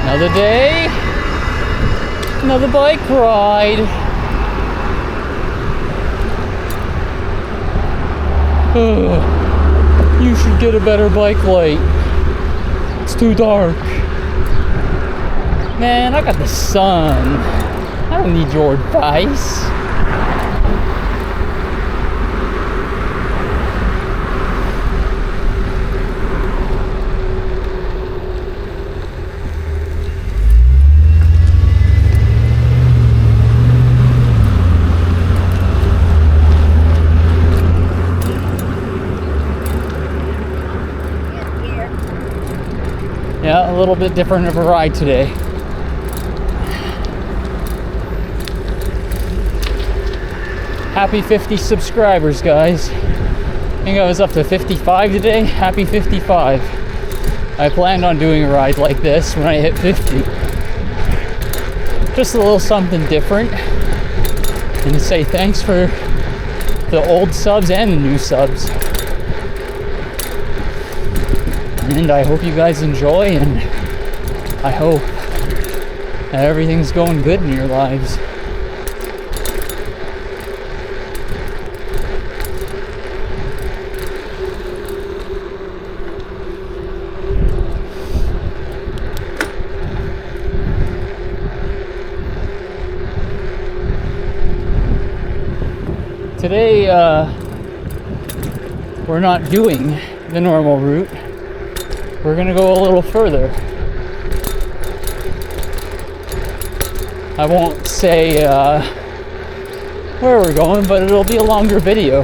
Another day, another bike ride. You should get a better bike light. It's too dark. Man, I got the sun. I don't need your advice. Yeah, a little bit different of a ride today. Happy 50 subscribers, guys. I think I was up to 55 today. Happy 55. I planned on doing a ride like this when I hit 50. Just a little something different. And to say thanks for the old subs and the new subs. And I hope you guys enjoy, and I hope that everything's going good in your lives. Today, we're not doing the normal route. We're gonna go a little further. I won't say where we're going, but it'll be a longer video.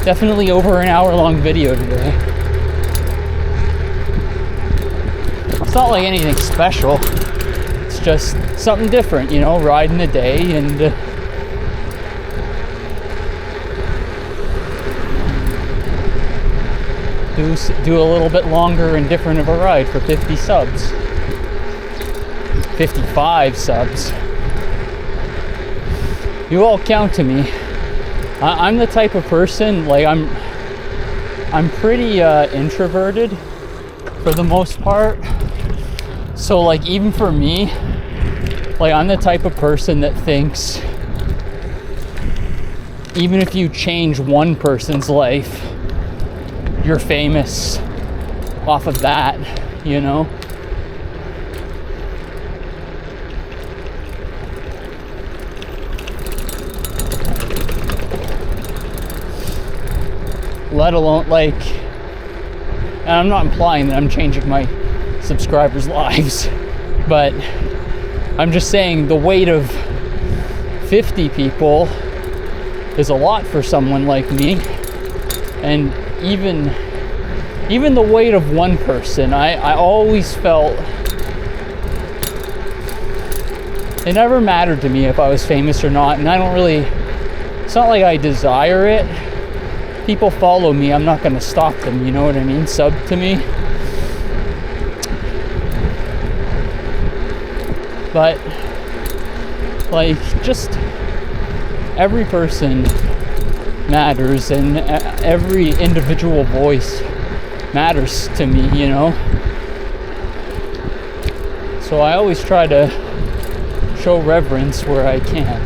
Definitely over an hour-long video today. It's not like anything special. It's just something different, you know, riding a day and do a little bit longer and different of a ride for 50 subs. 55 subs. You all count to me. I'm the type of person, like I'm pretty introverted for the most part. So like even for me, like I'm the type of person that thinks even if you change one person's life, you're famous off of that, you know? Let alone, like, and I'm not implying that I'm changing my subscribers' lives, but I'm just saying the weight of 50 people is a lot for someone like me. And even the weight of one person, I always felt it never mattered to me if I was famous or not, and I don't really, it's not like I desire it. People follow me, I'm not gonna stop them, you know what I mean? Sub to me. But like, just every person matters, and every individual voice matters to me, you know? So I always try to show reverence where I can.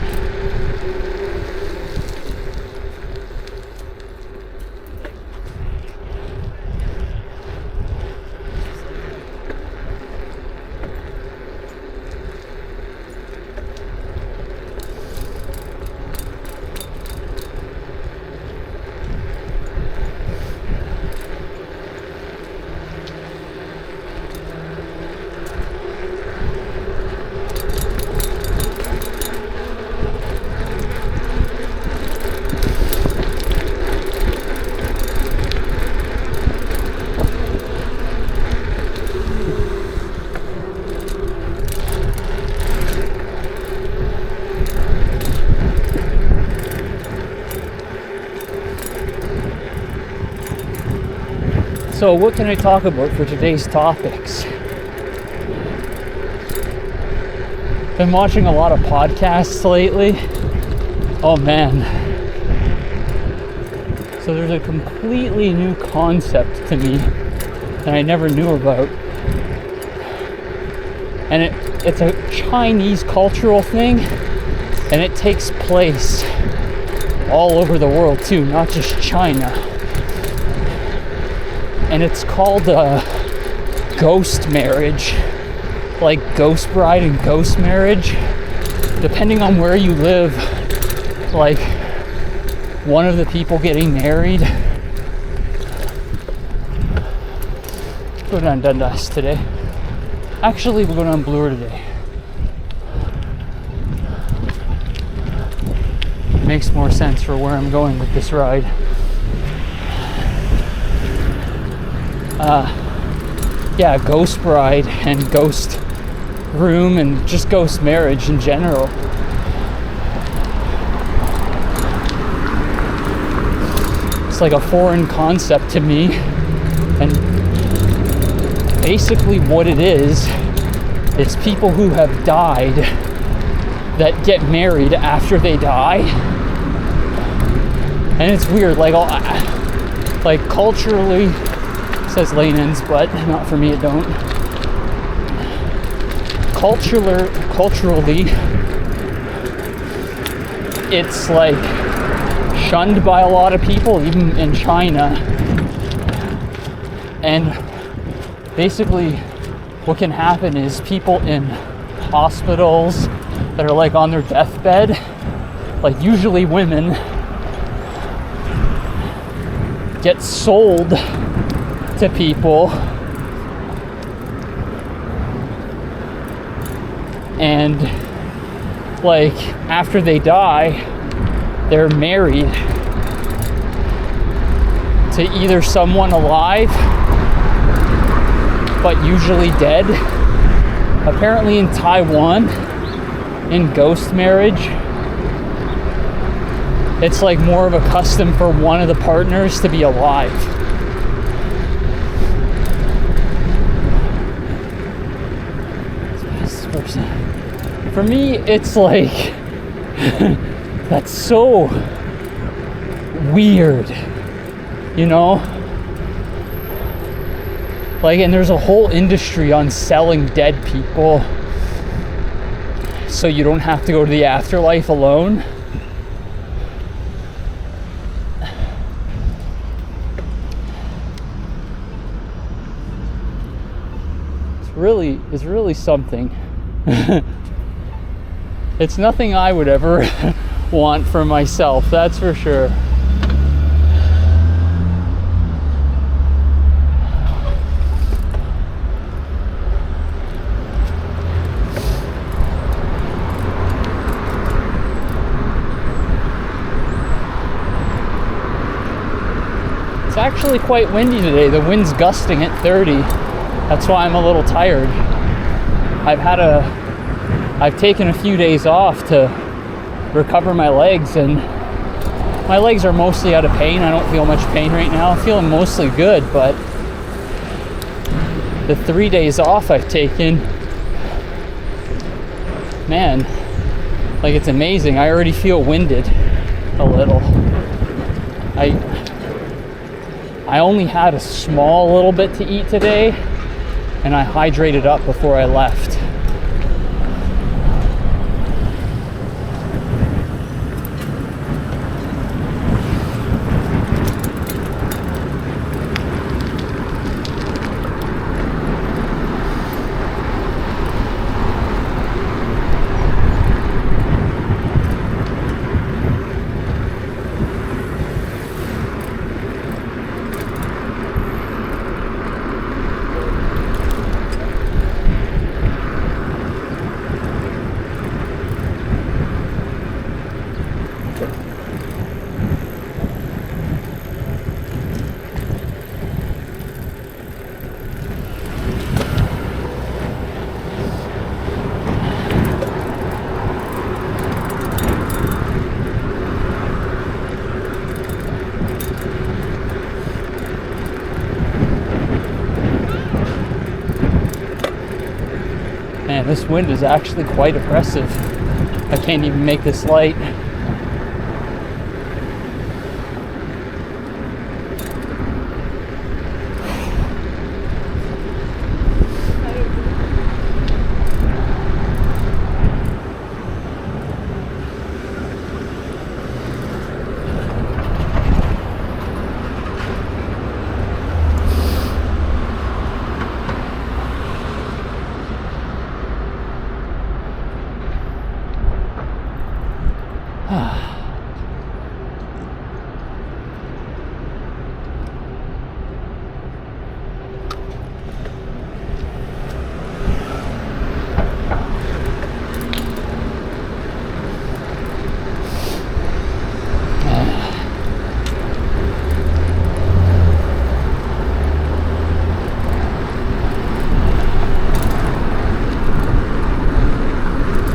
So what can I talk about for today's topics? Been watching a lot of podcasts lately. Oh man. So there's a completely new concept to me that I never knew about. And it's a Chinese cultural thing, and it takes place all over the world too, not just China. And it's called ghost marriage, like ghost bride and ghost marriage. Depending on where you live, like one of the people getting married. Go down Dundas today. Actually, we're going on Bloor today. Makes more sense for where I'm going with this ride. Yeah, ghost bride and ghost groom and just ghost marriage in general. It's like a foreign concept to me, and basically what it is, it's people who have died that get married after they die. And it's weird, like culturally, it says Lanans, but not for me, it don't. Culturally, it's like shunned by a lot of people, even in China. And basically what can happen is people in hospitals that are like on their deathbed, like usually women, get sold to people, and like after they die, they're married to either someone alive but usually dead. Apparently in Taiwan, in ghost marriage, it's like more of a custom for one of the partners to be alive. For me, it's like that's so weird, you know? Like, and there's a whole industry on selling dead people so you don't have to go to the afterlife alone. It's really something. It's nothing I would ever want for myself, that's for sure. It's actually quite windy today. The wind's gusting at 30. That's why I'm a little tired. I've taken a few days off to recover my legs, and my legs are mostly out of pain. I don't feel much pain right now. I'm feeling mostly good, but the 3 days off I've taken, man, like it's amazing. I already feel winded a little. I only had a small little bit to eat today, and I hydrated up before I left. Man, this wind is actually quite oppressive. I can't even make this light.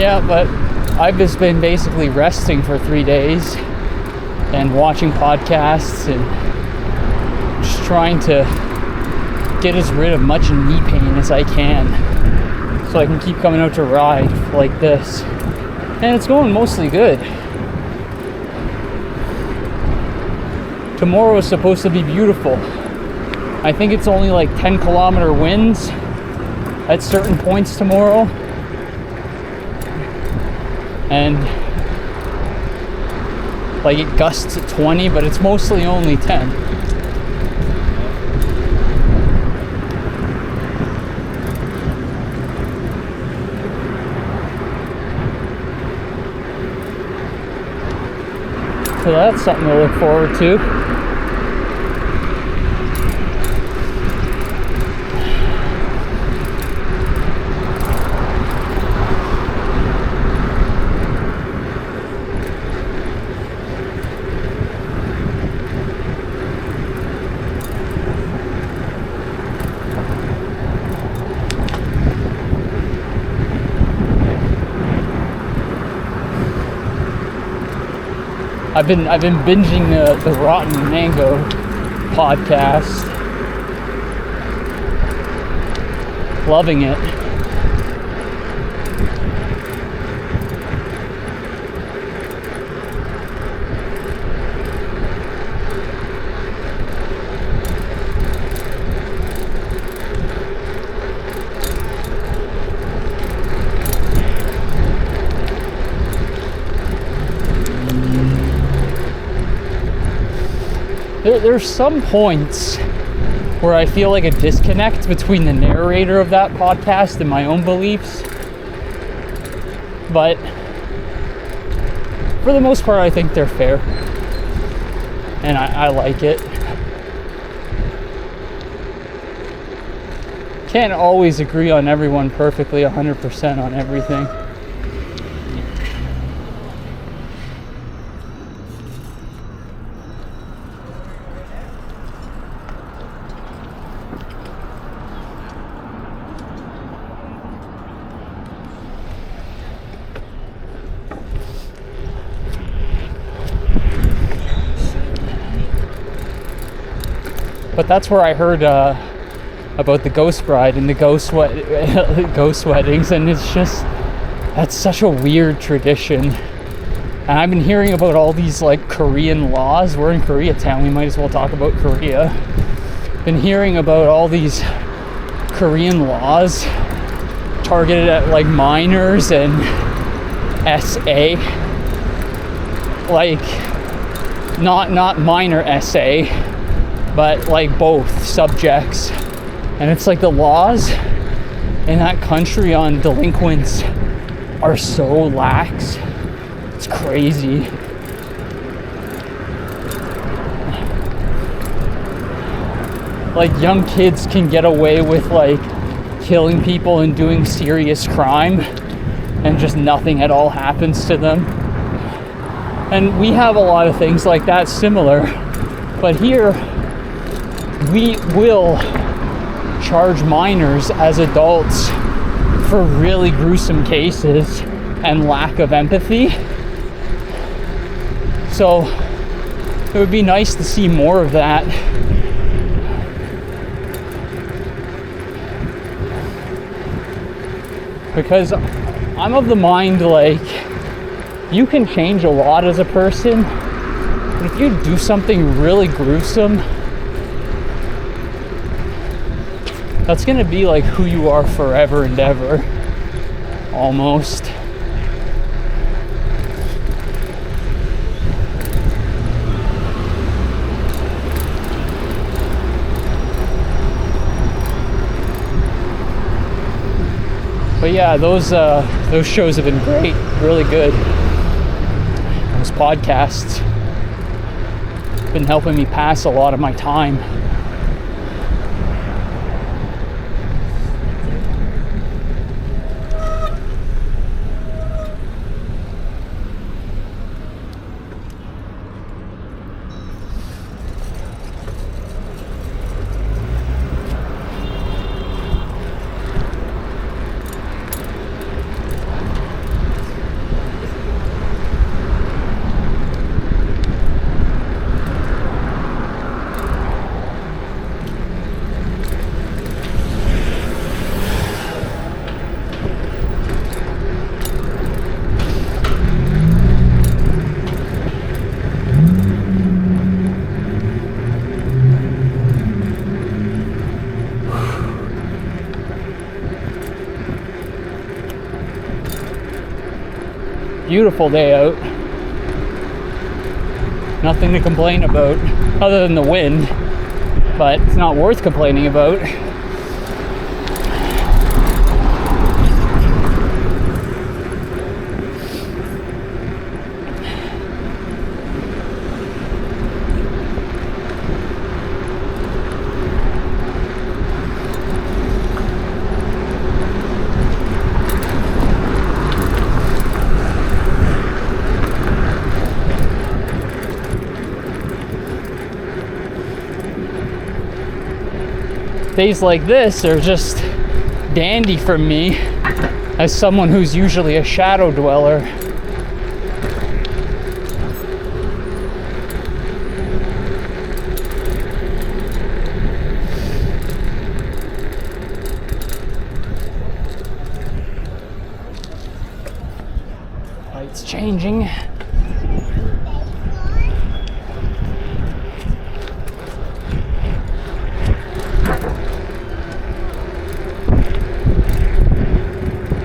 Yeah, but I've just been basically resting for 3 days and watching podcasts and just trying to get as rid of much knee pain as I can so I can keep coming out to ride like this. And it's going mostly good. Tomorrow is supposed to be beautiful. I think it's only like 10-kilometer winds at certain points tomorrow. And like it gusts at 20, but it's mostly only 10. So that's something to look forward to. I've been binging the Rotten Mango podcast. Loving it. There's some points where I feel like a disconnect between the narrator of that podcast and my own beliefs. But for the most part, I think they're fair. And I like it. Can't always agree on everyone perfectly 100% on everything. But that's where I heard about the ghost bride and the ghost weddings, and it's just, that's such a weird tradition. And I've been hearing about all these like Korean laws. We're in Koreatown, we might as well talk about Korea. Been hearing about all these Korean laws targeted at like minors and SA, like not minor SA, but like both subjects. And it's like the laws in that country on delinquents are so lax. It's crazy. Like young kids can get away with like killing people and doing serious crime and just nothing at all happens to them. And we have a lot of things like that similar, but here we will charge minors as adults for really gruesome cases and lack of empathy. So it would be nice to see more of that. Because I'm of the mind, like, you can change a lot as a person, but if you do something really gruesome, that's gonna be like who you are forever and ever, almost. But yeah, those shows have been great, really good. Those podcasts have been helping me pass a lot of my time. Beautiful day out. Nothing to complain about other than the wind, but it's not worth complaining about. Days like this are just dandy for me as someone who's usually a shadow dweller. Lights changing.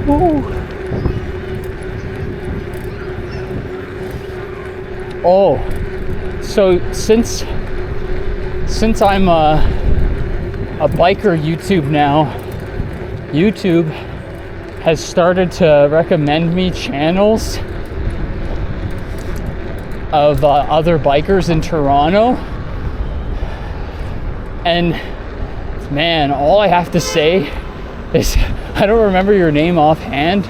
Ooh. Oh, so since I'm a biker YouTube now, YouTube has started to recommend me channels of other bikers in Toronto, and man, all I have to say is, I don't remember your name offhand,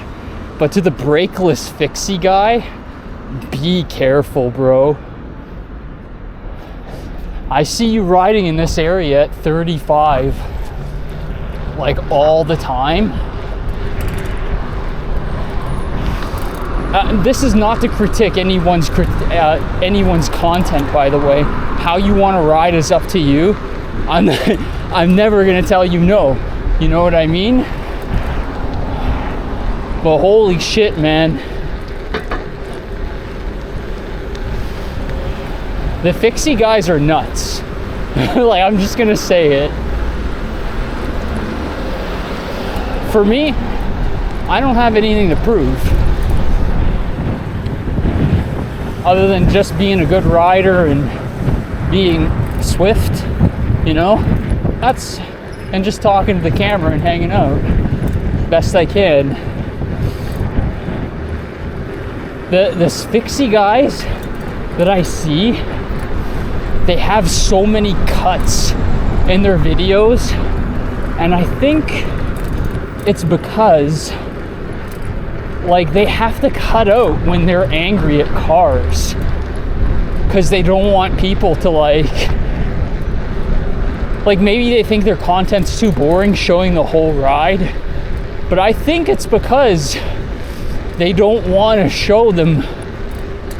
but to the brakeless fixie guy, be careful, bro. I see you riding in this area at 35, like all the time. This is not to critique anyone's content, by the way. How you want to ride is up to you. I'm never gonna tell you no. You know what I mean? But holy shit, man. The fixie guys are nuts. Like, I'm just gonna say it. For me, I don't have anything to prove. Other than just being a good rider and being swift, you know? And just talking to the camera and hanging out best I can. The fixie guys that I see, they have so many cuts in their videos, and I think it's because like they have to cut out when they're angry at cars, because they don't want people to like maybe they think their content's too boring showing the whole ride, but I think it's because they don't want to show them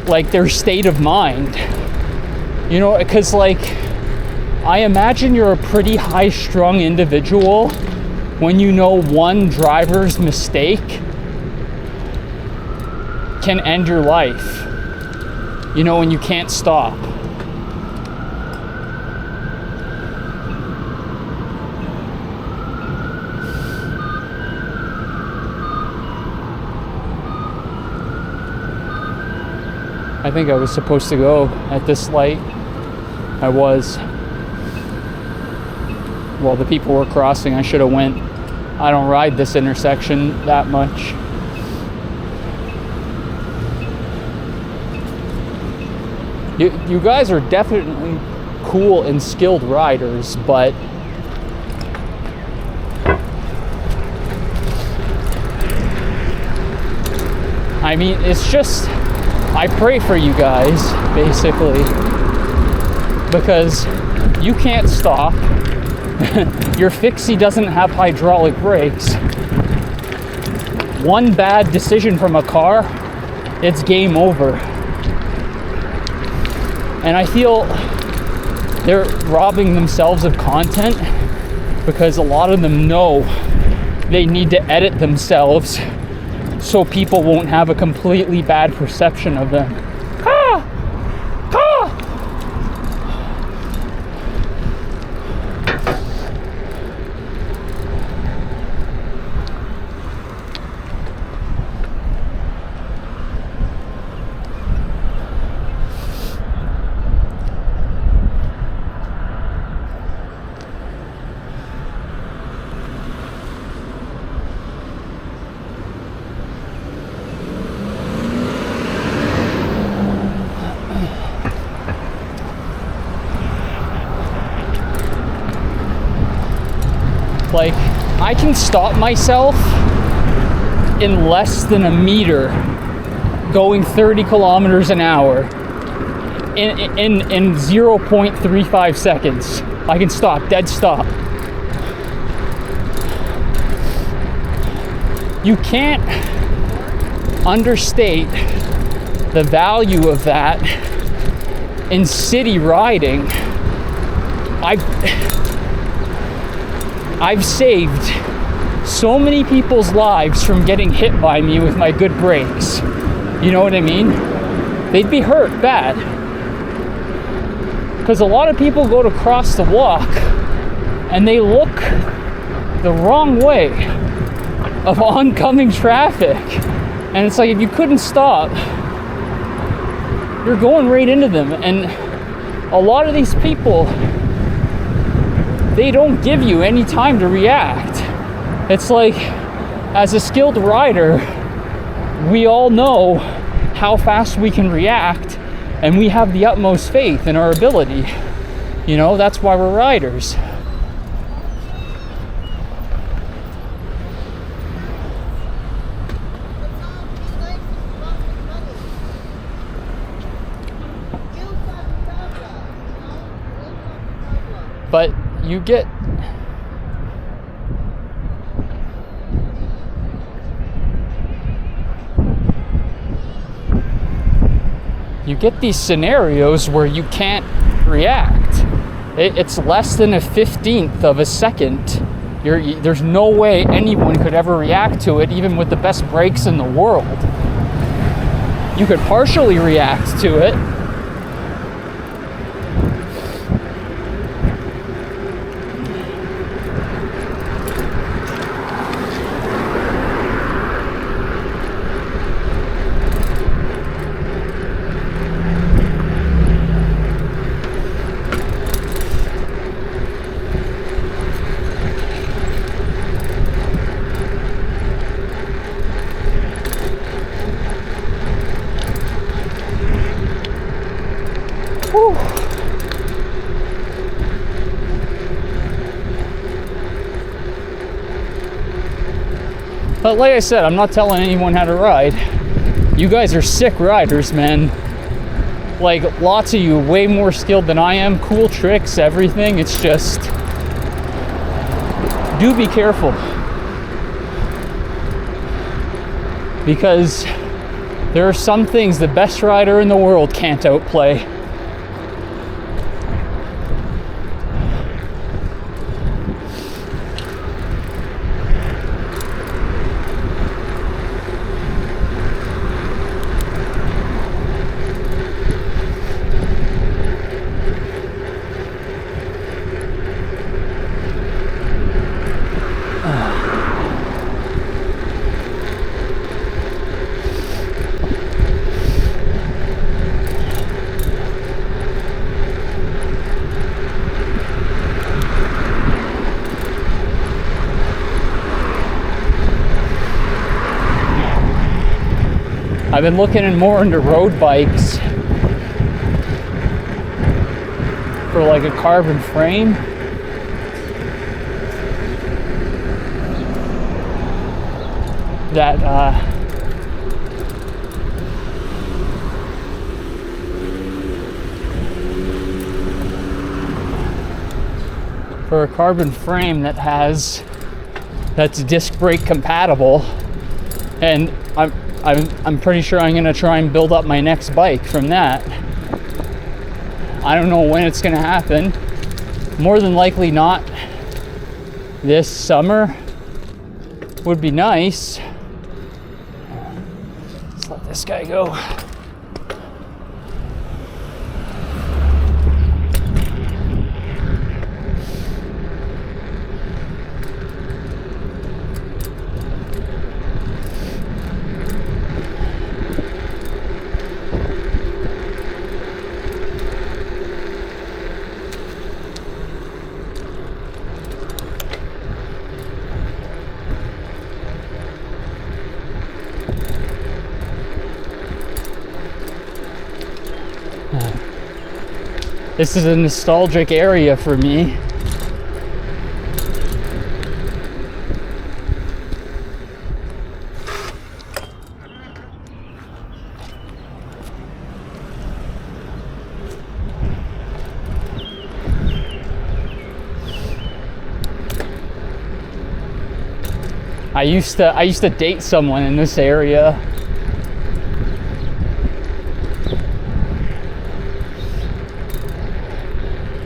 like their state of mind, you know, because like I imagine you're a pretty high-strung individual when you know one driver's mistake can end your life, you know, and you can't stop. I think I was supposed to go at this light. I was. While the people were crossing, I should have went. I don't ride this intersection that much. You guys are definitely cool and skilled riders, but I mean, it's just, I pray for you guys, basically, because you can't stop. Your fixie doesn't have hydraulic brakes. One bad decision from a car, it's game over. And I feel they're robbing themselves of content because a lot of them know they need to edit themselves so people won't have a completely bad perception of them. I can stop myself in less than a meter going 30 kilometers an hour in 0.35 seconds. I can stop, dead stop. You can't understate the value of that in city riding. I've saved so many people's lives from getting hit by me with my good brakes. You know what I mean? They'd be hurt bad. Because a lot of people go to cross the walk and they look the wrong way of oncoming traffic. And it's like, if you couldn't stop, you're going right into them. And a lot of these people, they don't give you any time to react. It's like, as a skilled rider, we all know how fast we can react, and we have the utmost faith in our ability. You know, that's why we're riders. But you get these scenarios where you can't react. It's less than a 15th of a second. There's no way anyone could ever react to it, even with the best brakes in the world. You could partially react to it. But like I said, I'm not telling anyone how to ride. You guys are sick riders, man. Like, lots of you, way more skilled than I am. Cool tricks, everything. It's just, do be careful. Because there are some things the best rider in the world can't outplay. I've been looking more into road bikes for like a carbon frame. That for a carbon frame that's disc brake compatible, and I'm pretty sure I'm gonna try and build up my next bike from that. I don't know when it's gonna happen. More than likely not this summer. Would be nice. Let's let this guy go. This is a nostalgic area for me. I used to date someone in this area.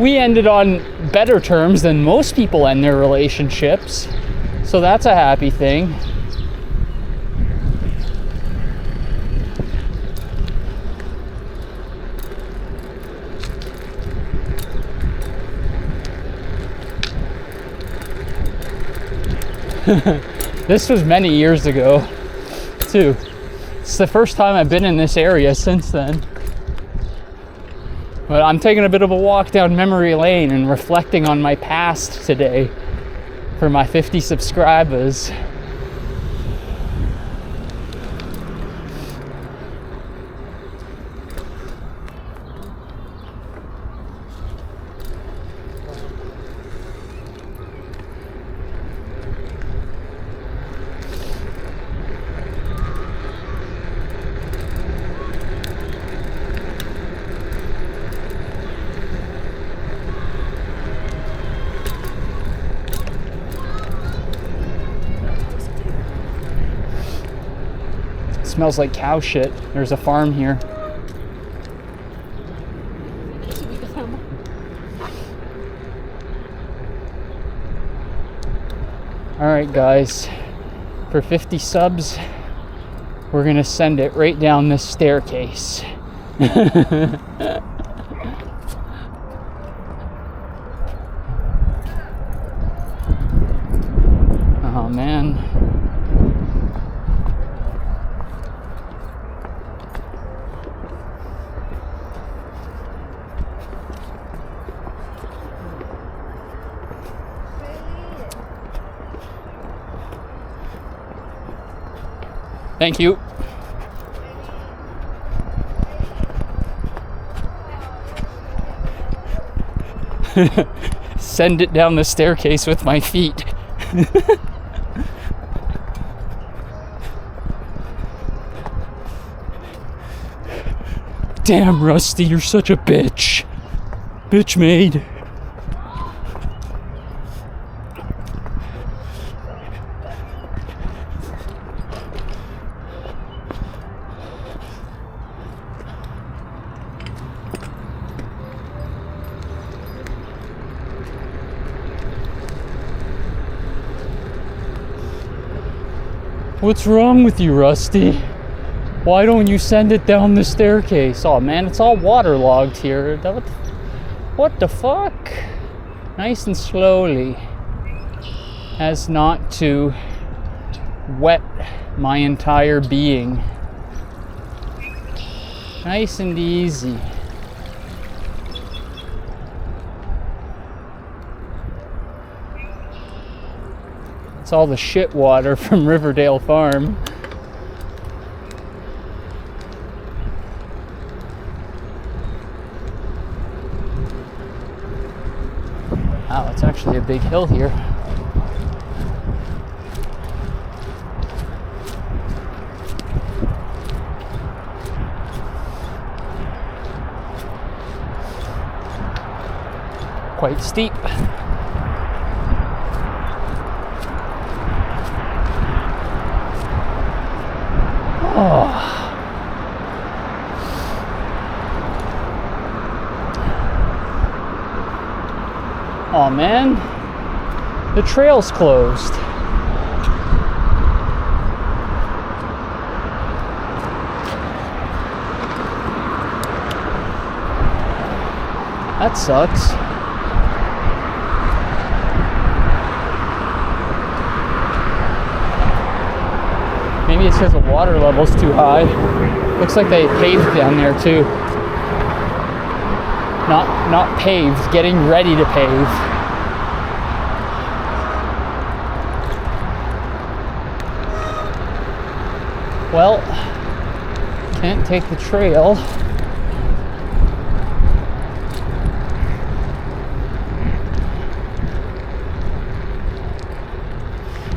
We ended on better terms than most people end their relationships, so that's a happy thing. This was many years ago, too. It's the first time I've been in this area since then. But I'm taking a bit of a walk down memory lane and reflecting on my past today for my 50 subscribers. Smells like cow shit. There's a farm here. Alright guys, for 50 subs, we're gonna send it right down this staircase. Oh man. Thank you. Send it down the staircase with my feet. Damn, Rusty, you're such a bitch. Bitch made. What's wrong with you, Rusty? Why don't you send it down the staircase? Oh man, it's all waterlogged here. What the fuck? Nice and slowly, as not to wet my entire being. Nice and easy. It's all the shit water from Riverdale Farm. Wow, it's actually a big hill here. Quite steep. Oh man, the trail's closed. That sucks. Maybe it's because the water level's too high. Looks like they paved down there too. Not paved, getting ready to pave. Well, can't take the trail.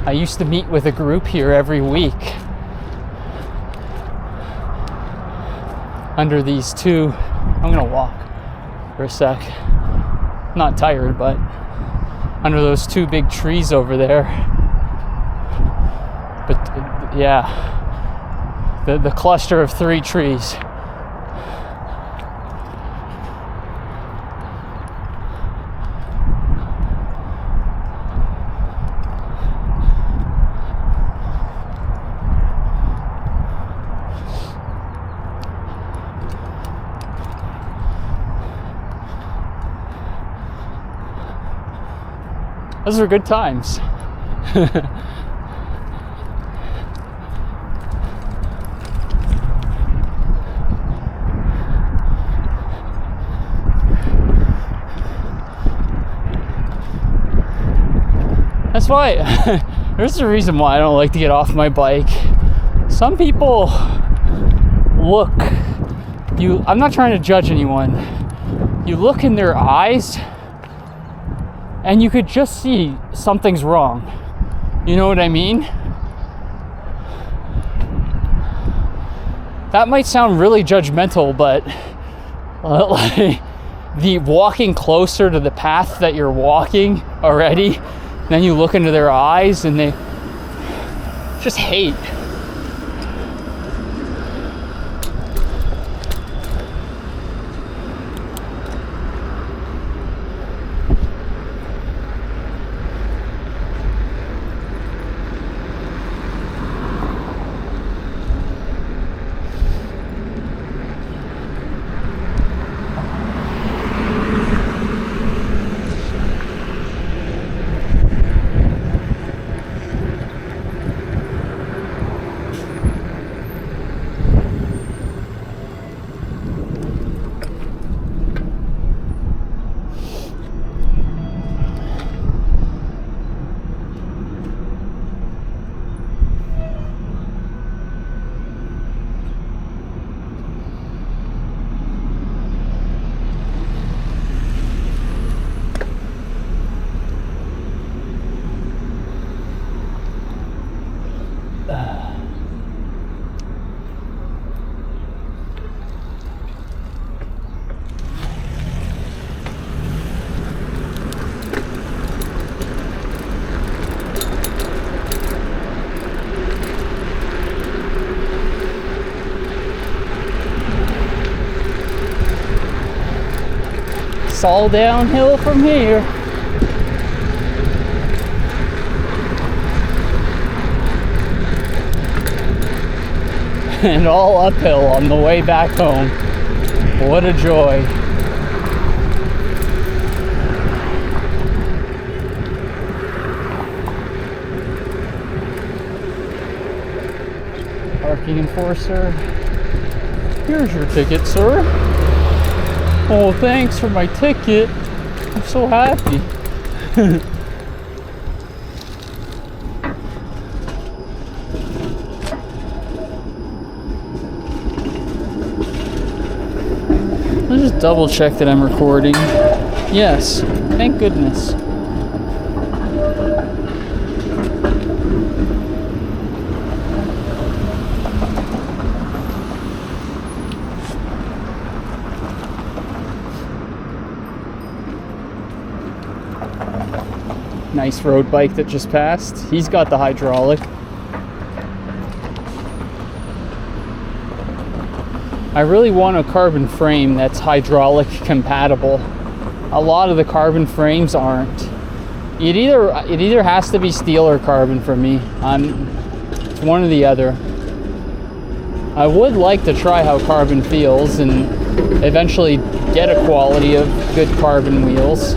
I used to meet with a group here every week under these two. I'm gonna walk for a sec. Not tired, but under those two big trees over there. yeah, the cluster of 3 trees. Those are good times. That's why, there's a reason why I don't like to get off my bike. Some people I'm not trying to judge anyone. You look in their eyes and you could just see something's wrong. You know what I mean? That might sound really judgmental, but like the walking closer to the path that you're walking already, then you look into their eyes and they just hate. It's all downhill from here. And all uphill on the way back home. What a joy. Parking enforcer. Here's your ticket, sir. Oh, thanks for my ticket. I'm so happy. Let's just double check that I'm recording. Yes, thank goodness. Nice road bike that just passed. He's got the hydraulic. I really want a carbon frame that's hydraulic compatible. A lot of the carbon frames aren't. It either has to be steel or carbon for me. It's one or the other. I would like to try how carbon feels and eventually get a quality of good carbon wheels.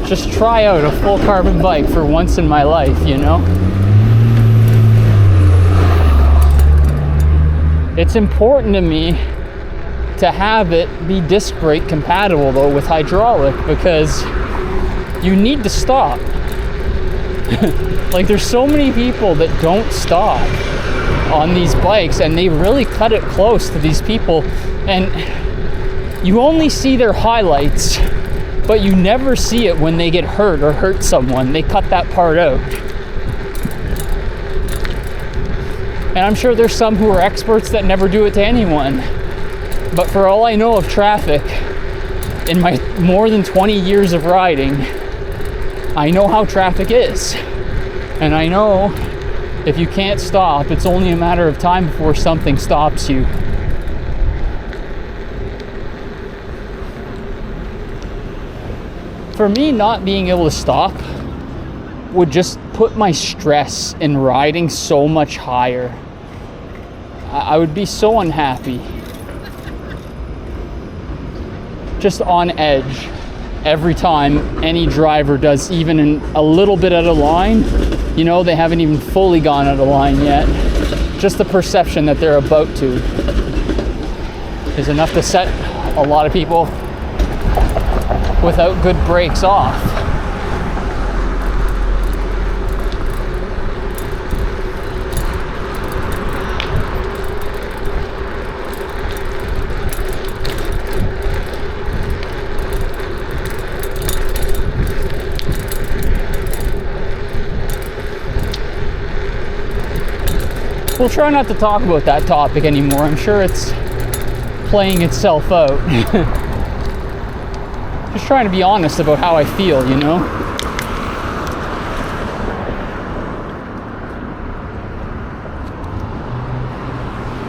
Just try out a full carbon bike for once in my life, you know? It's important to me to have it be disc brake compatible though with hydraulic, because you need to stop. Like, there's so many people that don't stop on these bikes, and they really cut it close to these people, and you only see their highlights, but you never see it when they get hurt or hurt someone. They cut that part out. And I'm sure there's some who are experts that never do it to anyone. But for all I know of traffic, in my more than 20 years of riding, I know how traffic is. And I know If you can't stop, it's only a matter of time before something stops you. For me, not being able to stop would just put my stress in riding so much higher. I would be so unhappy. Just on edge every time any driver does even a little bit out of line. You know, they haven't even fully gone out of line yet. Just the perception that they're about to is enough to set a lot of people without good brakes off. We'll try not to talk about that topic anymore. I'm sure it's playing itself out. Just trying to be honest about how I feel, you know?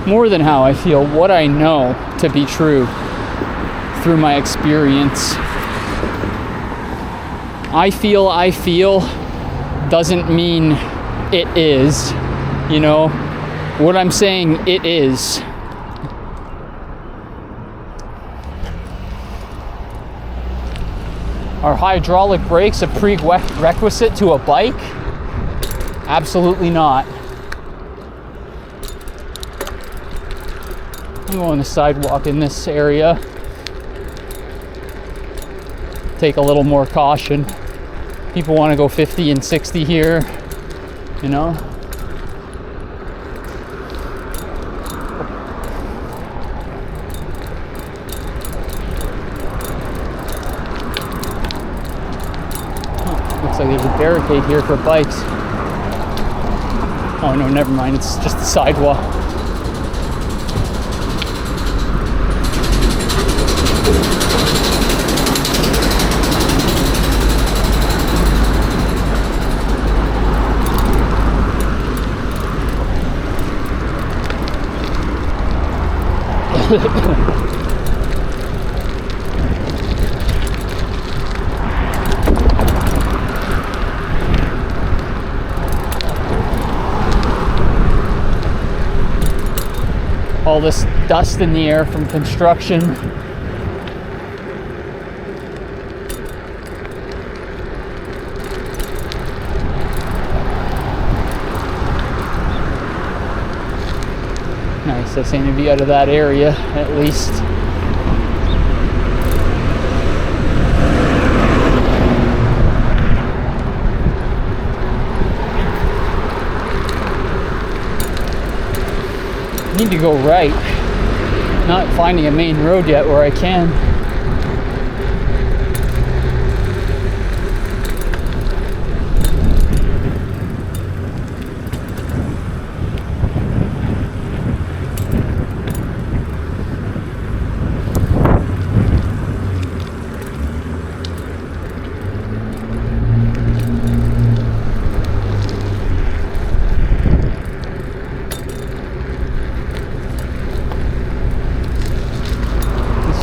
More than how I feel, what I know to be true through my experience. I feel doesn't mean it is, you know? What I'm saying, it is. Are hydraulic brakes a prerequisite to a bike? Absolutely not. I'm going the sidewalk in this area. Take a little more caution. People want to go 50 and 60 here, you know? Looks like there's a barricade here for bikes. Oh no, never mind, it's just the sidewalk. All this dust in the air from construction. Nice, I seem to be out of that area at least. Need to go right. Not finding a main road yet where I can.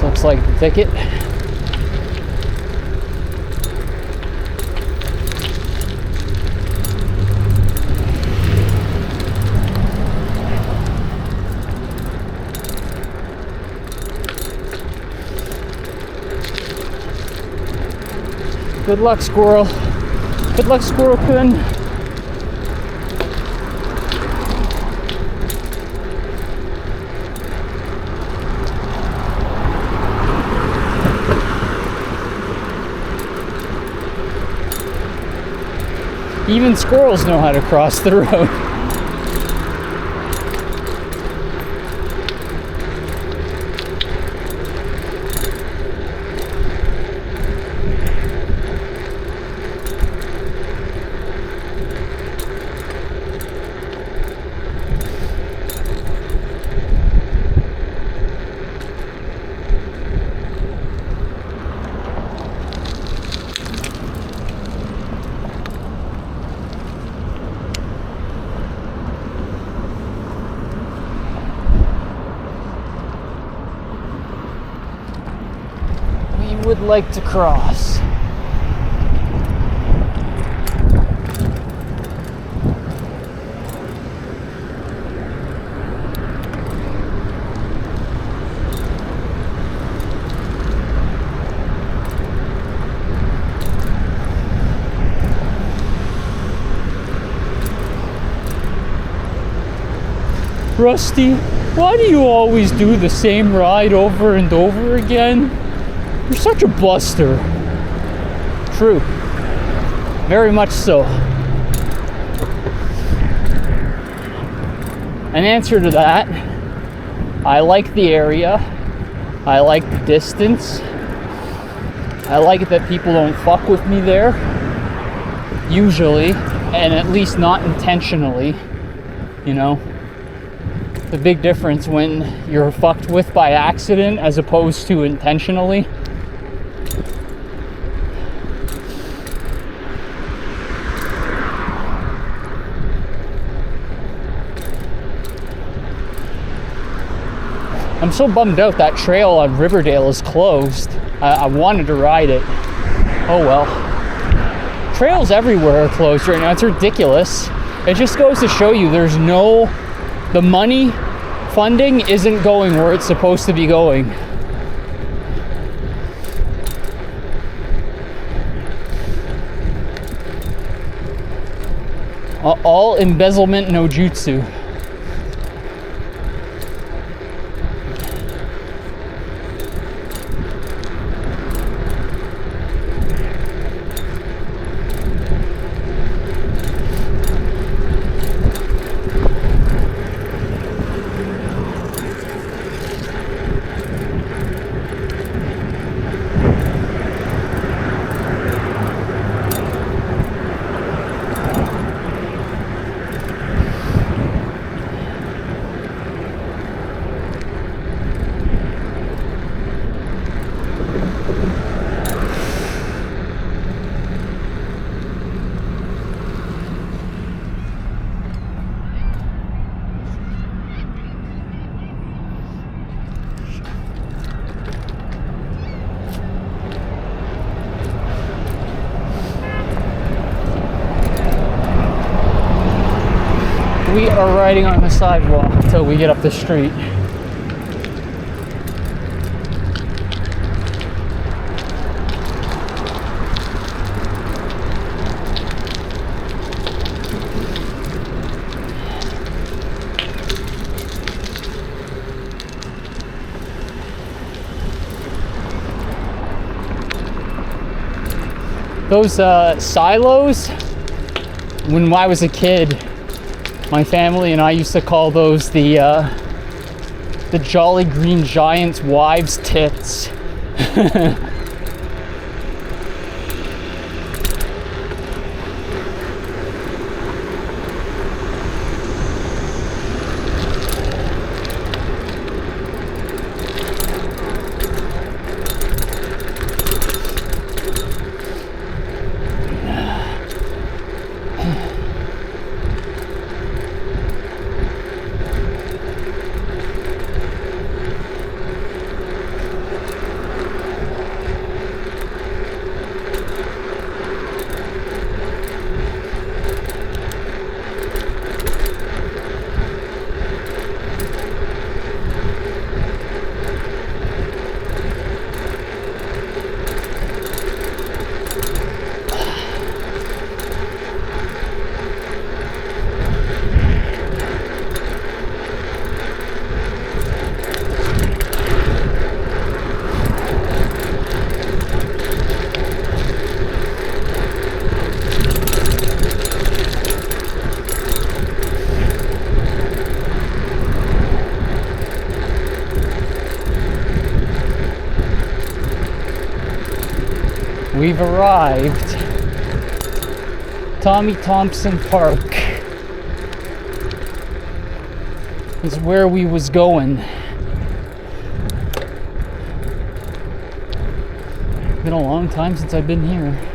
Looks like the thicket. Good luck, squirrel. Good luck, squirrel coon. Even squirrels know how to cross the road. I'd like to cross. Rusty, why do you always do the same ride over and over again? You're such a buster. True. Very much so. An answer to that, I like the area. I like the distance. I like it that people don't fuck with me there. Usually, and at least not intentionally, you know. The big difference when you're fucked with by accident as opposed to intentionally. I'm so bummed out that trail on Riverdale is closed. I wanted to ride it. Oh well. Trails everywhere are closed right now. It's ridiculous. It just goes to show you the money funding isn't going where it's supposed to be going. All embezzlement, no jutsu. We are riding on the sidewalk until we get up the street. Those silos, when I was a kid, my family and I used to call those the Jolly Green Giant's wives' tits. We've arrived. Thompson Park is where we was going. Been a long time since I've been here.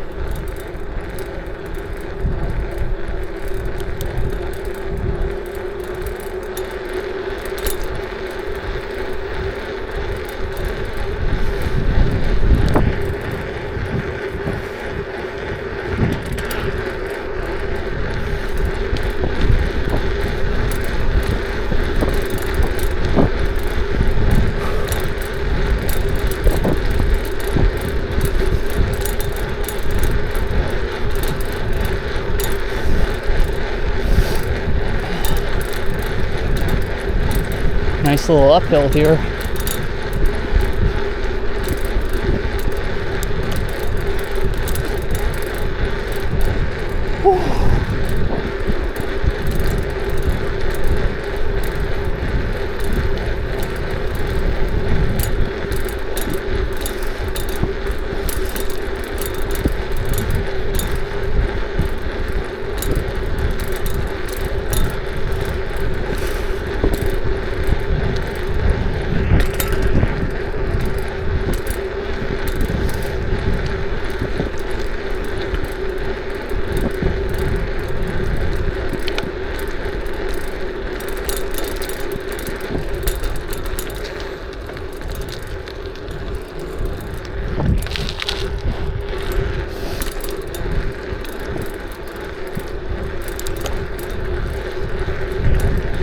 nice little uphill here.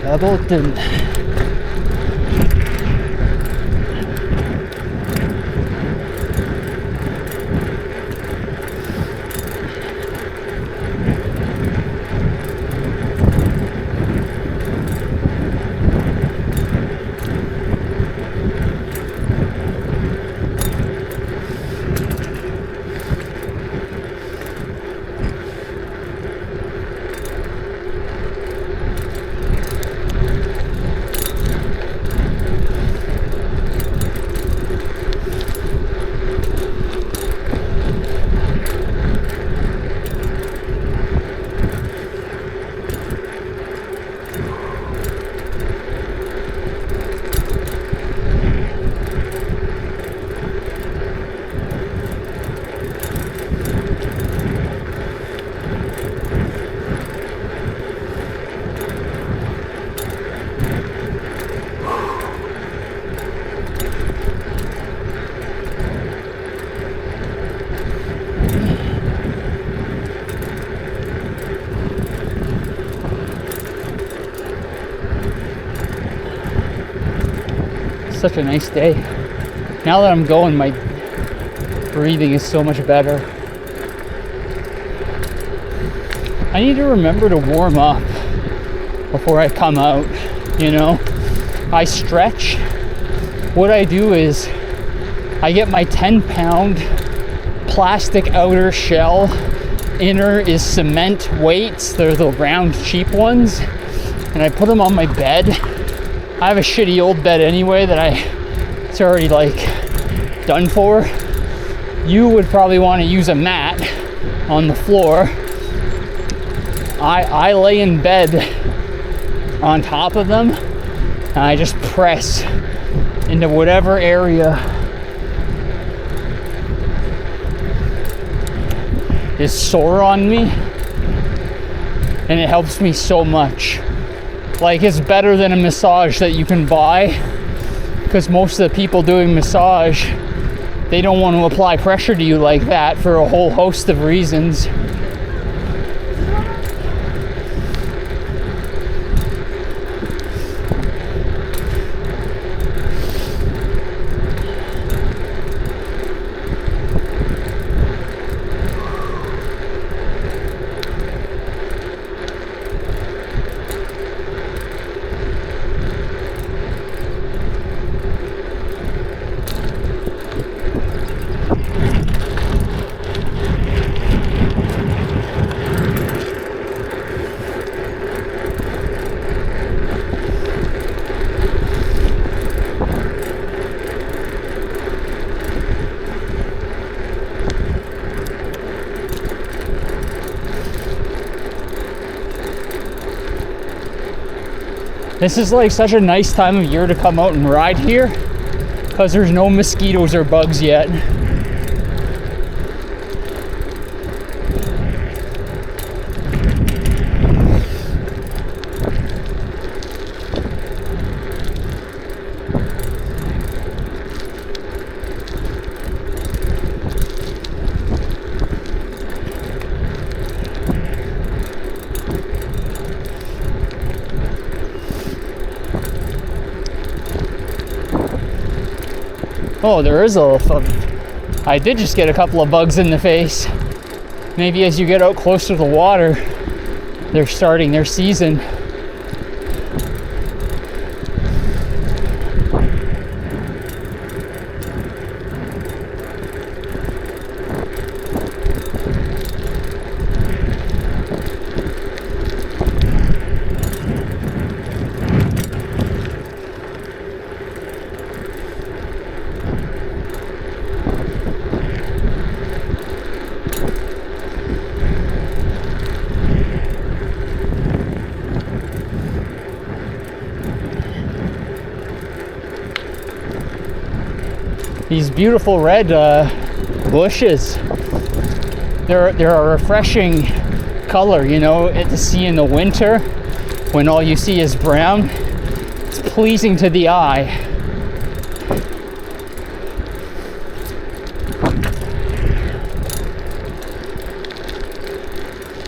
About didn't. Such a nice day. Now that I'm going, my breathing is so much better. I need to remember to warm up before I come out, you know. I stretch. What I do is I get my 10-pound plastic outer shell. Inner is cement weights. They're the round, cheap ones. And I put them on my bed. I have a shitty old bed anyway that it's already like done for. You would probably want to use a mat on the floor. I lay in bed on top of them and I just press into whatever area is sore on me, and it helps me so much. Like, it's better than a massage that you can buy, because most of the people doing massage, they don't want to apply pressure to you like that for a whole host of reasons. This is like such a nice time of year to come out and ride here, because there's no mosquitoes or bugs yet. Oh, there is I did just get a couple of bugs in the face. Maybe as you get out closer to the water, they're starting their season. these beautiful red bushes. They're a refreshing color, you know, to see in the winter when all you see is brown. It's pleasing to the eye.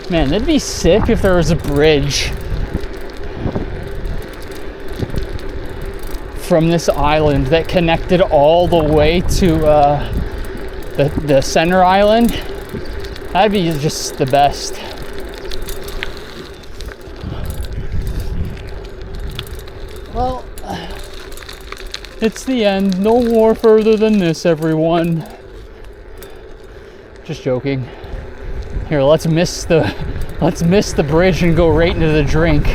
Man, that'd be sick if there was a bridge from this island that connected all the way to the center island. That'd be just the best. Well, it's the end. No more further than this, everyone. Just joking. Here, let's miss the bridge and go right into the drink.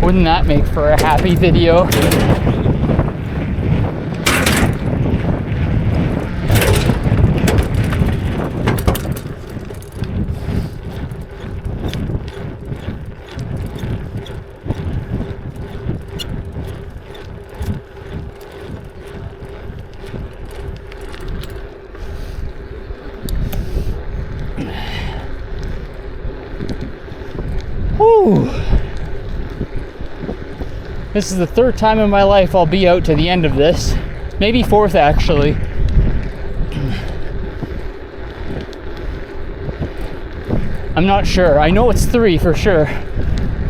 Wouldn't that make for a happy video? Whew. This is the third time in my life I'll be out to the end of this. Maybe fourth, actually. I'm not sure. I know it's 3 for sure.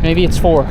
Maybe it's 4.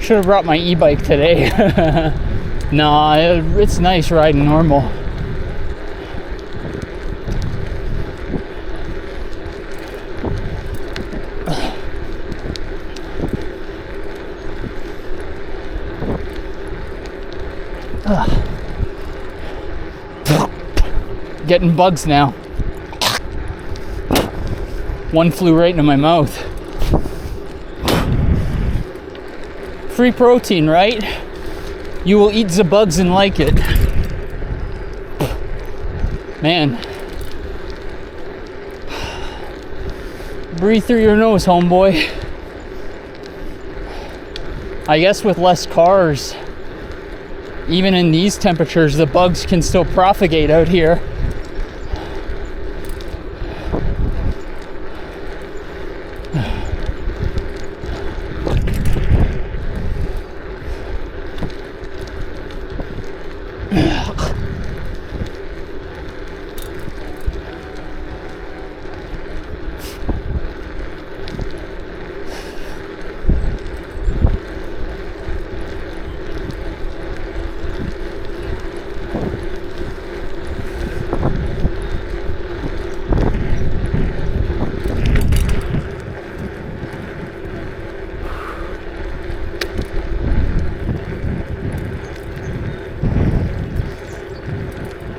Should have brought my e-bike today. Nah, it's nice riding normal. Getting bugs now. One flew right into my mouth. Free protein, right? You will eat the bugs and like it. Man. Breathe through your nose, homeboy. I guess with less cars, even in these temperatures, the bugs can still propagate out here.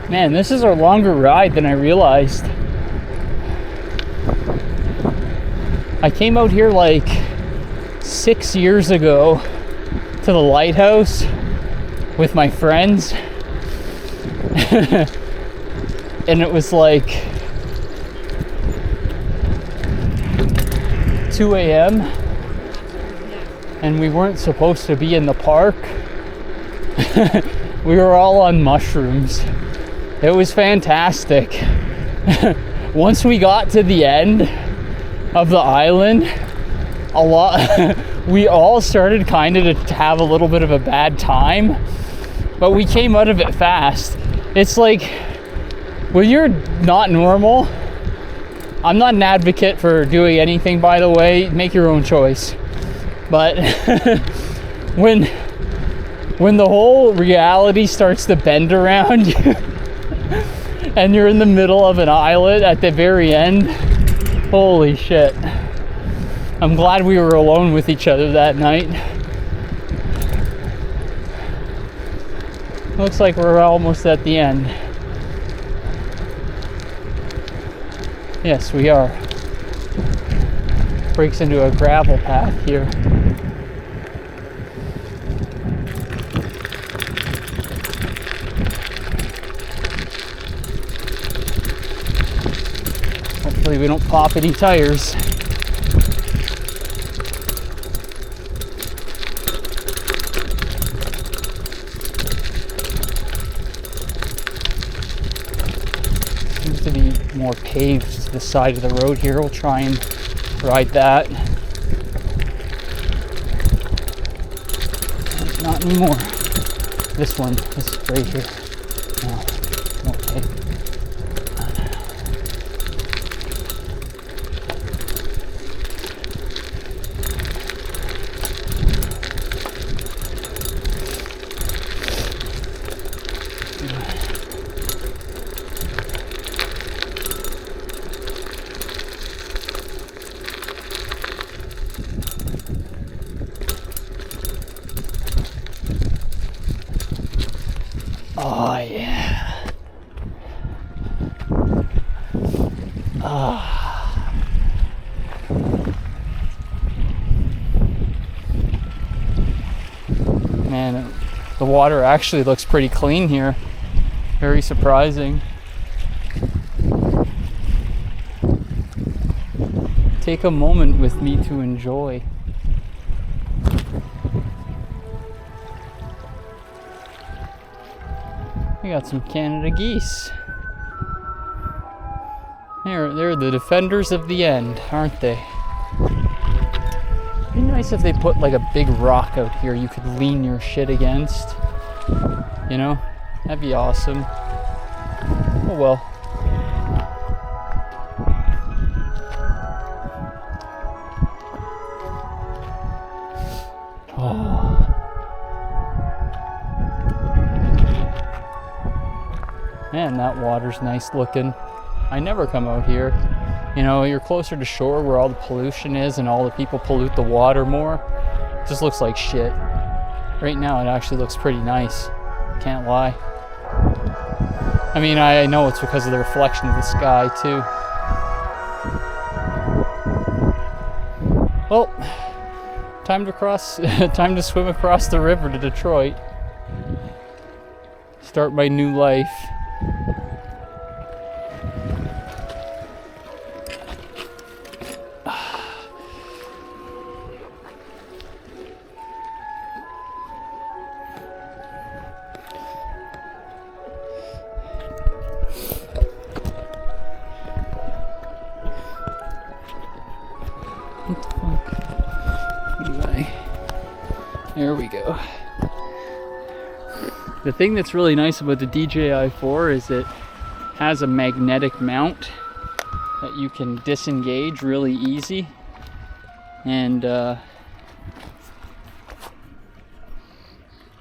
Man, this is a longer ride than I realized. I came out here like 6 years ago to the lighthouse with my friends. And it was like 2 a.m. and we weren't supposed to be in the park. We were all on mushrooms. It was fantastic. Once we got to the end of the island, we all started kind of to have a little bit of a bad time, but we came out of it fast. It's like, when you're not normal, I'm not an advocate for doing anything, by the way, make your own choice. But when the whole reality starts to bend around you, and you're in the middle of an island at the very end, holy shit. I'm glad we were alone with each other that night. Looks like we're almost at the end. Yes, we are. Breaks into a gravel path here. Hopefully we don't pop any tires. Seems to be more paved to the side of the road here. We'll try and ride that. Not anymore. This one is right here. No, okay. Oh yeah. Man, the water actually looks pretty clean here. Very surprising. Take a moment with me to enjoy. We got some Canada geese. They're the defenders of the end, aren't they? It'd be nice if they put like a big rock out here you could lean your shit against. You know? That'd be awesome. Oh well. Oh. Man, that water's nice looking. I never come out here. You know, you're closer to shore where all the pollution is and all the people pollute the water more. It just looks like shit. Right now it actually looks pretty nice. Can't lie. I mean, I know it's because of the reflection of the sky too. Well, time to swim across the river to Detroit. Start my new life. Anyway, there we go. The thing that's really nice about the DJI-4 is it has a magnetic mount that you can disengage really easy, and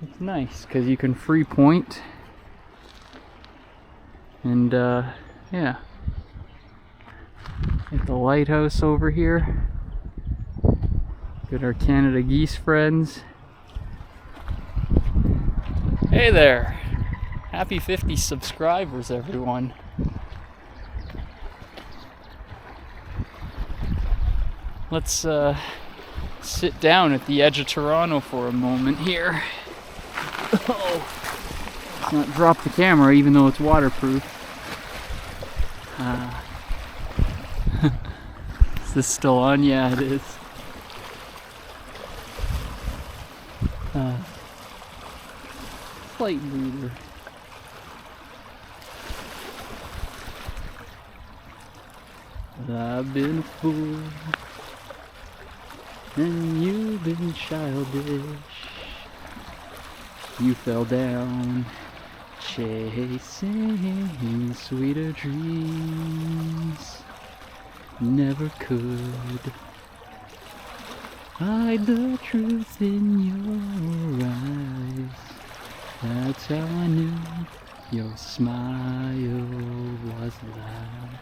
it's nice because you can free point, and yeah, at the lighthouse over here. Got our Canada geese friends. Hey there! Happy 50 subscribers, everyone. Let's sit down at the edge of Toronto for a moment here. Oh, let's not drop the camera even though it's waterproof. Is this still on? Yeah, it is. Light breather. I've been a fool and you've been childish. You fell down chasing sweeter dreams. Never could hide the truth in your eyes. That's how I knew your smile was loud.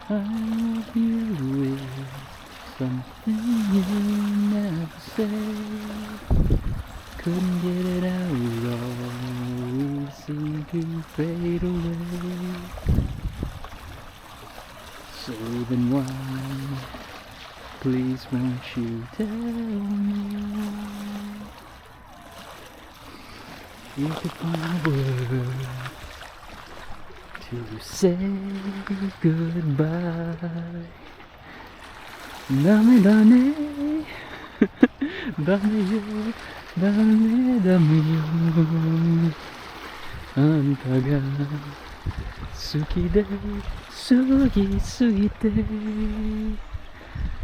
I love you with something you never said. couldn't get it out, all seemed to fade away. So then why, please won't you tell me why? You could find a word to say goodbye. Dame, dame, dame yo, dame yo. Anta ga suki de sugi sugite,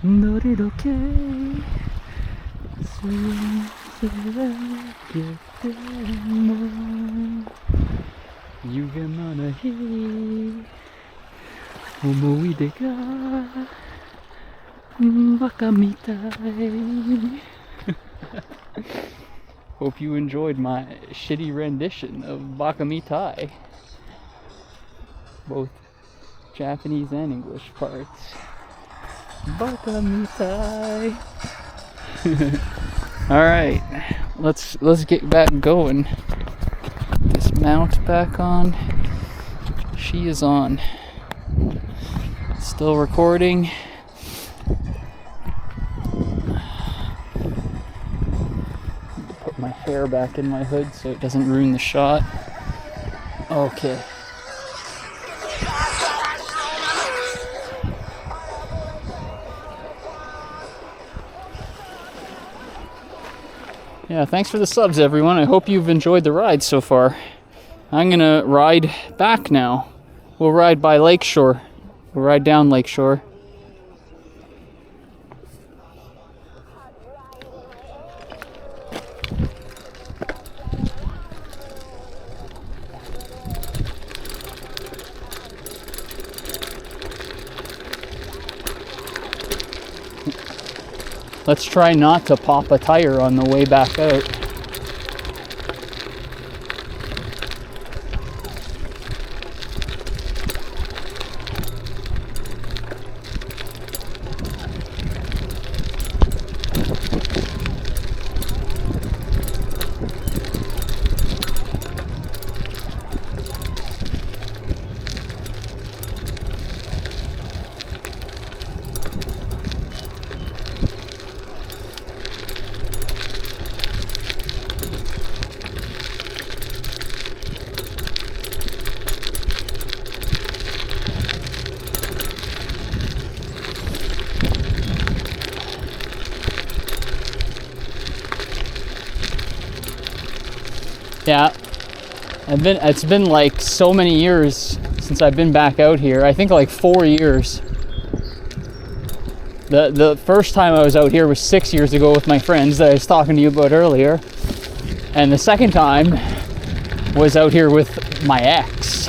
doriroke sugite mo yugema nahi omoide ga baka mitai. Hope you enjoyed my shitty rendition of Baka Mitai. Both Japanese and English parts. Baka Mitai. Alright, let's get back going. Dismount back on. She is on. Still recording. Put my hair back in my hood so it doesn't ruin the shot. Okay. Yeah, thanks for the subs, everyone. I hope you've enjoyed the ride so far. I'm gonna ride back now. We'll ride by Lakeshore. We'll ride down Lakeshore. Let's try not to pop a tire on the way back out. Yeah, it's been like so many years since I've been back out here. I think like 4 years. The first time I was out here was 6 years ago with my friends that I was talking to you about earlier. And the second time was out here with my ex.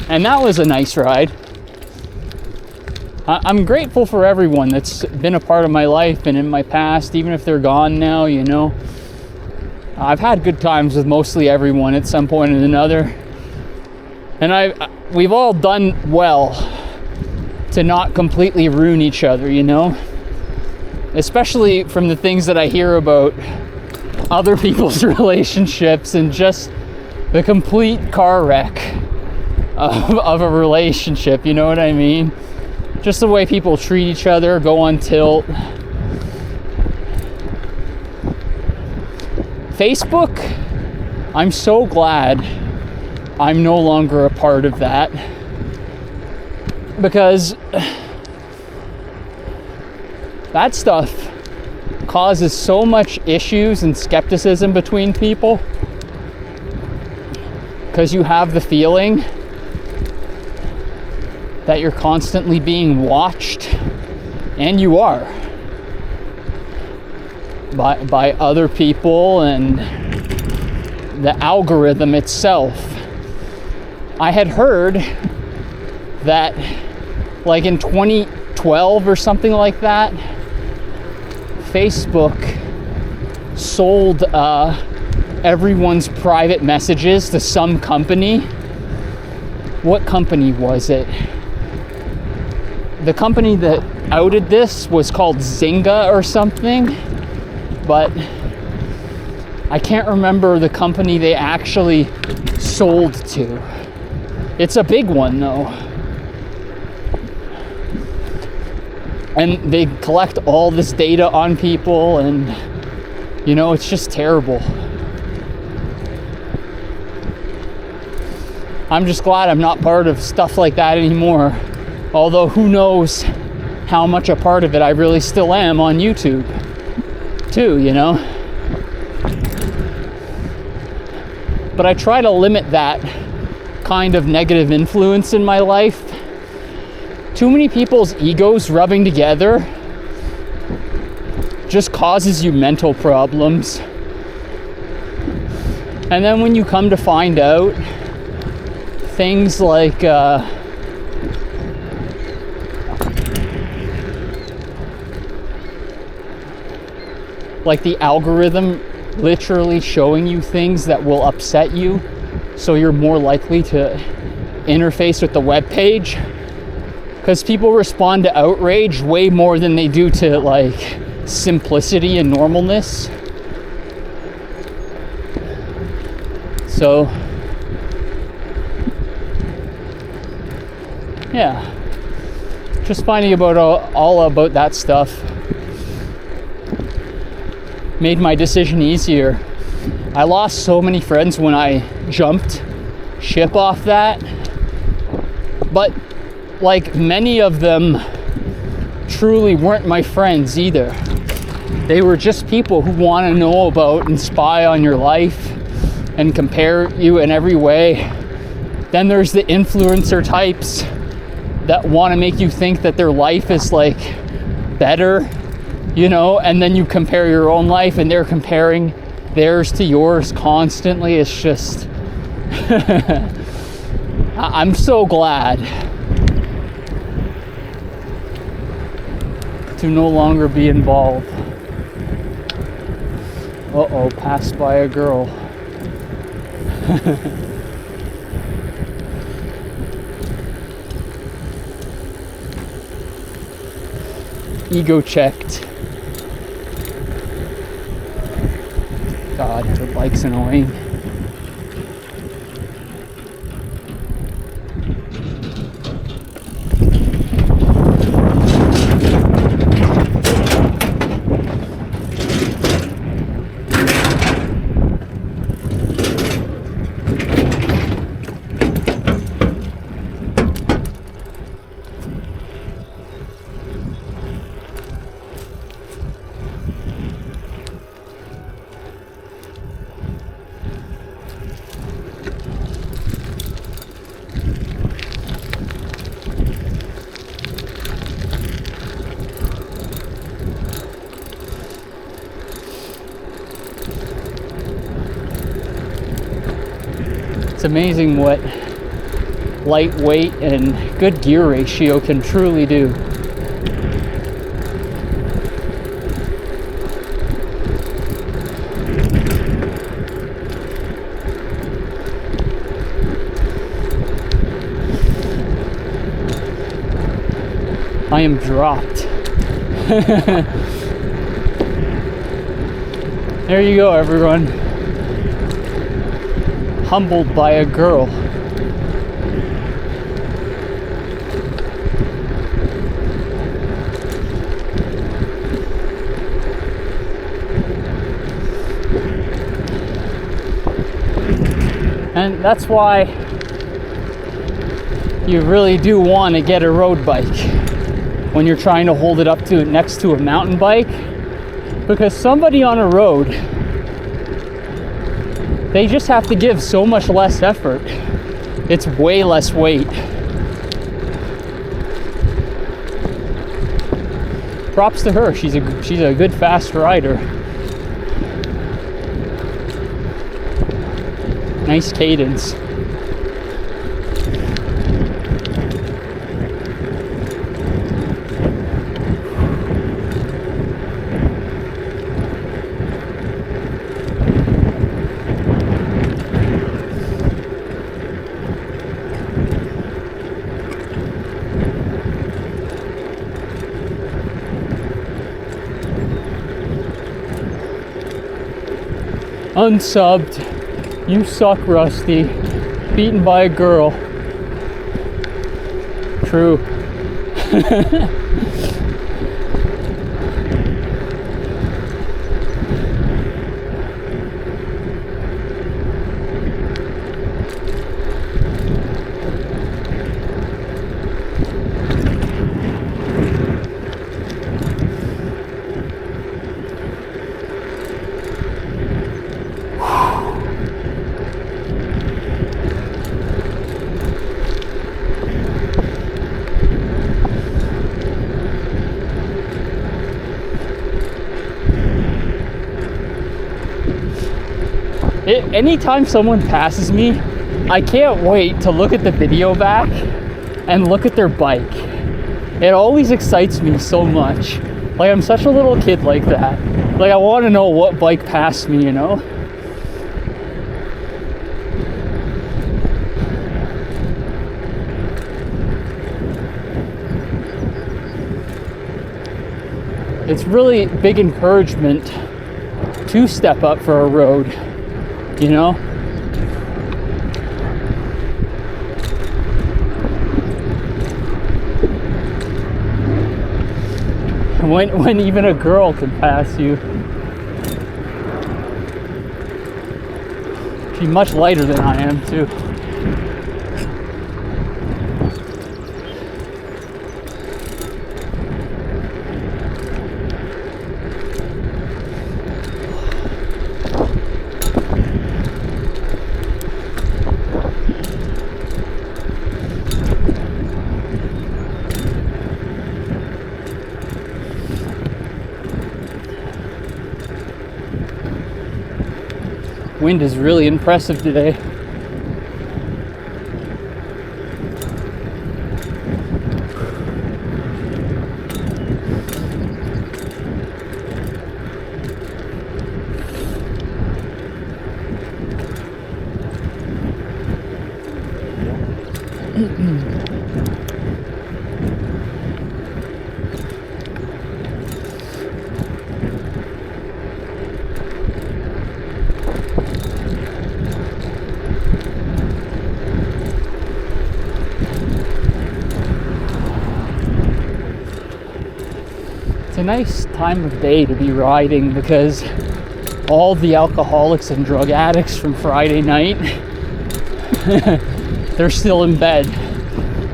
And that was a nice ride. I'm grateful for everyone that's been a part of my life and in my past, even if they're gone now, you know. I've had good times with mostly everyone at some point or another. And we've all done well to not completely ruin each other, you know. Especially from the things that I hear about other people's relationships and just the complete car wreck of a relationship, you know what I mean? Just the way people treat each other, go on tilt. Facebook, I'm so glad I'm no longer a part of that. Because that stuff causes so much issues and skepticism between people. Because you have the feeling that you're constantly being watched, and you are, by other people and the algorithm itself. I had heard that like in 2012 or something like that, Facebook sold everyone's private messages to some company. What company was it? the company that outed this was called Zynga or something, but I can't remember the company they actually sold to. It's a big one though. And they collect all this data on people, and you know, it's just terrible. I'm just glad I'm not part of stuff like that anymore. Although who knows how much a part of it I really still am on YouTube too, you know? But I try to limit that kind of negative influence in my life. Too many people's egos rubbing together just causes you mental problems. And then when you come to find out, things like the algorithm literally showing you things that will upset you, so you're more likely to interface with the web page, because people respond to outrage way more than they do to like simplicity and normalness. So yeah, just finding about all about that stuff made my decision easier. I lost so many friends when I jumped ship off that, but like many of them truly weren't my friends either. They were just people who want to know about and spy on your life and compare you in every way. Then there's the influencer types that want to make you think that their life is like better, you know, and then you compare your own life and they're comparing theirs to yours constantly. It's just I'm so glad to no longer be involved. Uh-oh, passed by a girl. Ego checked. God, her bike's annoying. It's amazing what lightweight and good gear ratio can truly do. I am dropped. There you go, everyone. Humbled by a girl. And that's why you really do want to get a road bike when you're trying to hold it up to next to a mountain bike, because somebody on a road, they just have to give so much less effort. It's way less weight. Props to her. She's a good fast rider. Nice cadence. Unsubbed. You suck, Rusty. Beaten by a girl. True. Anytime someone passes me, I can't wait to look at the video back and look at their bike. It always excites me so much. Like, I'm such a little kid like that. Like, I want to know what bike passed me, you know? It's really big encouragement to step up for a road. You know? When even a girl can pass you. She's much lighter than I am too. Wind is really impressive today. It's a nice time of day to be riding because all the alcoholics and drug addicts from Friday night, they're still in bed.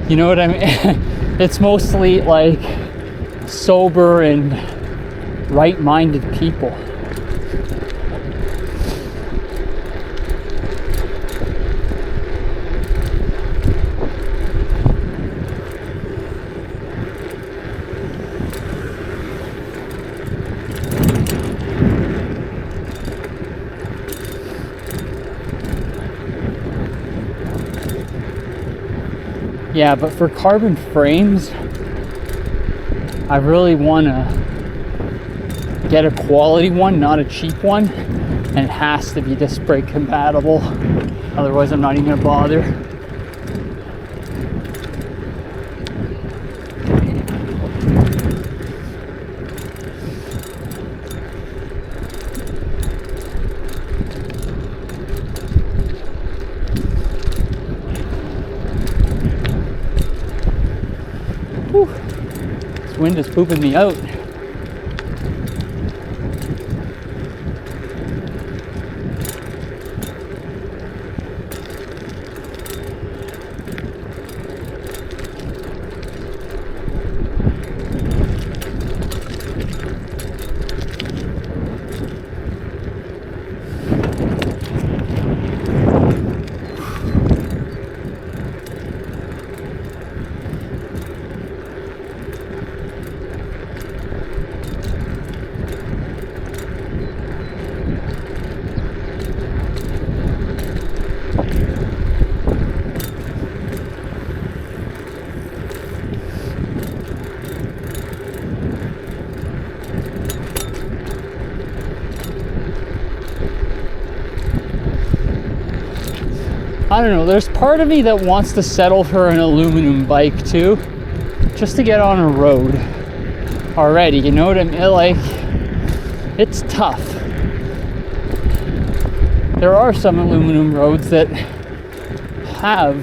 You know what I mean? It's mostly like sober and right-minded people. Yeah, but for carbon frames, I really want to get a quality one, not a cheap one, and it has to be disc brake compatible. Otherwise, I'm not even gonna bother. Whew. This wind is pooping me out. I don't know, there's part of me that wants to settle for an aluminum bike too, just to get on a road already, you know what I mean? Like, it's tough. there are some aluminum roads that have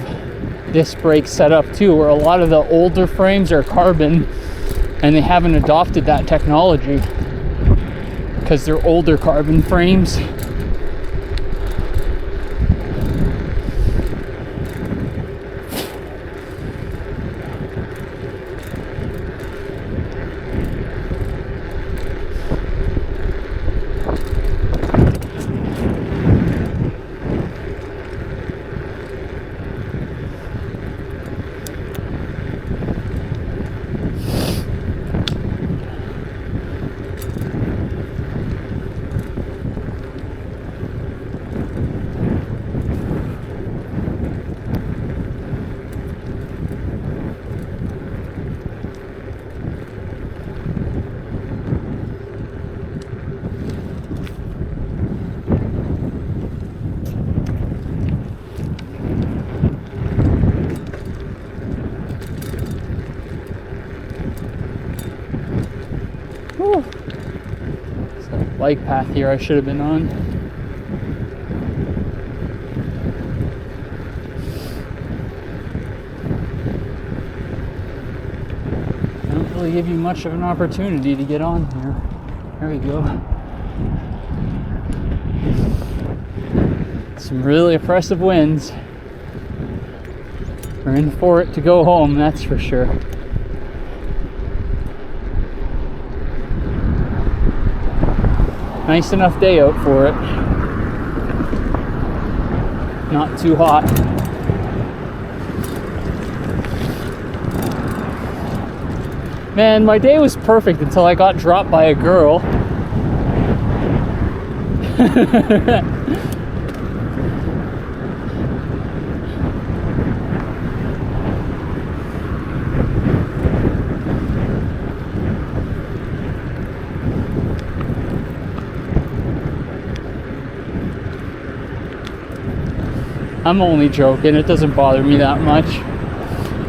disc brakes set up too, where a lot of the older frames are carbon and they haven't adopted that technology because they're older carbon frames. Whew. There's a bike path here I should have been on. I don't really give you much of an opportunity to get on here. There we go. Some really oppressive winds. We're in for it to go home, that's for sure. Nice enough day out for it. Not too hot. Man, my day was perfect until I got dropped by a girl. I'm only joking, it doesn't bother me that much.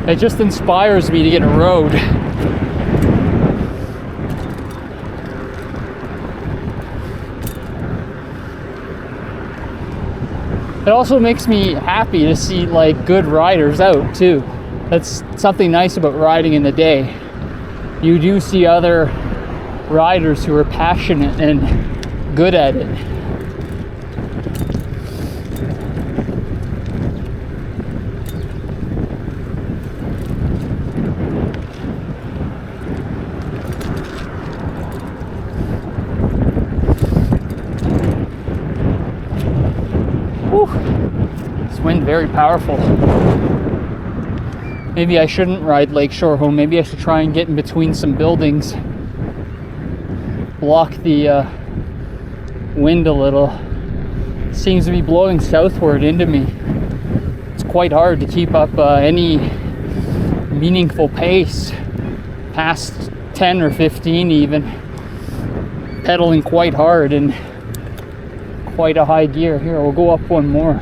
It just inspires me to get a road. It also makes me happy to see like good riders out too. That's something nice about riding in the day. You do see other riders who are passionate and good at it. This wind very powerful. Maybe I shouldn't ride Lakeshore home. Maybe I should try and get in between some buildings. Block the wind a little. It seems to be blowing southward into me. It's quite hard to keep up any meaningful pace past 10 or 15 even. Pedaling quite hard and quite a high gear. Here, we'll go up one more,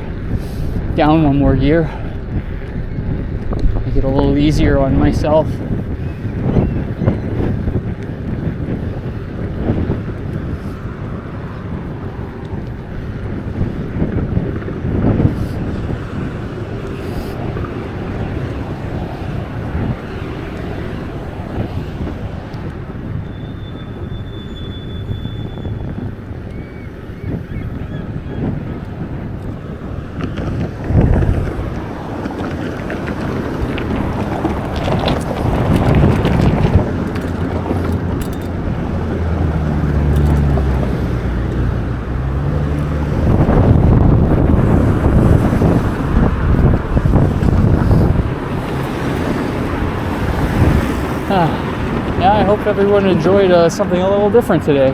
down one more gear. Make it a little easier on myself. Yeah, I hope everyone enjoyed something a little different today.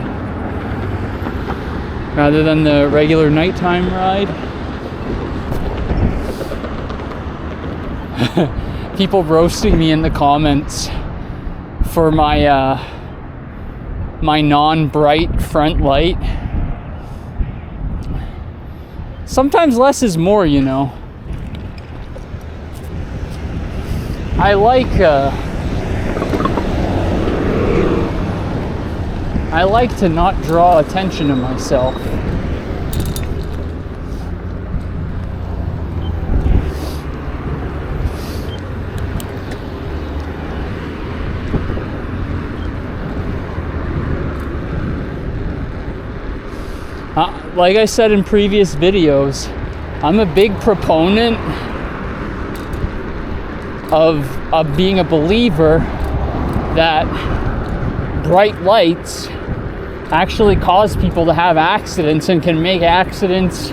Rather than the regular nighttime ride. People roasting me in the comments for my my non-bright front light. Sometimes less is more, you know. I like to not draw attention to myself. like I said in previous videos, I'm a big proponent of being a believer that bright lights actually cause people to have accidents and can make accidents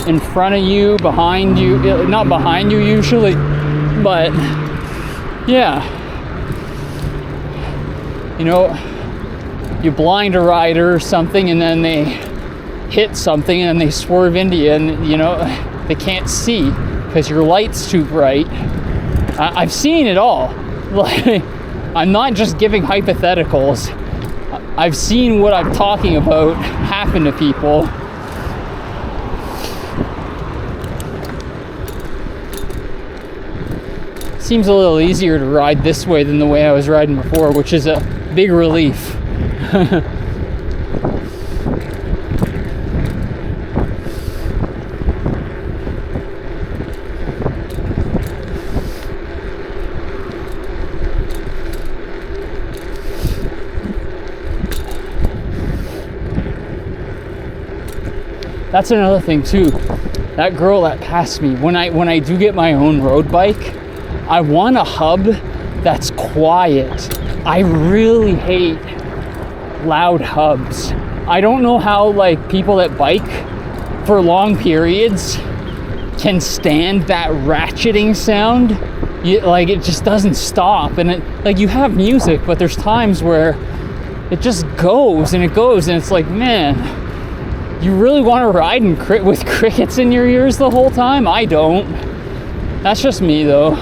in front of you, behind you, not behind you usually, but yeah, you know, you blind a rider or something and then they hit something and they swerve into you and, you know, they can't see because your light's too bright. I've seen it all. Like, I'm not just giving hypotheticals. I've seen what I'm talking about happen to people. Seems a little easier to ride this way than the way I was riding before, which is a big relief. That's another thing too. That girl that passed me, when I do get my own road bike, I want a hub that's quiet. I really hate loud hubs. I don't know how like people that bike for long periods can stand that ratcheting sound. Like it just doesn't stop, and it, like you have music, but there's times where it just goes and it goes, and it's like, man, you really want to ride with crickets in your ears the whole time? I don't. That's just me though.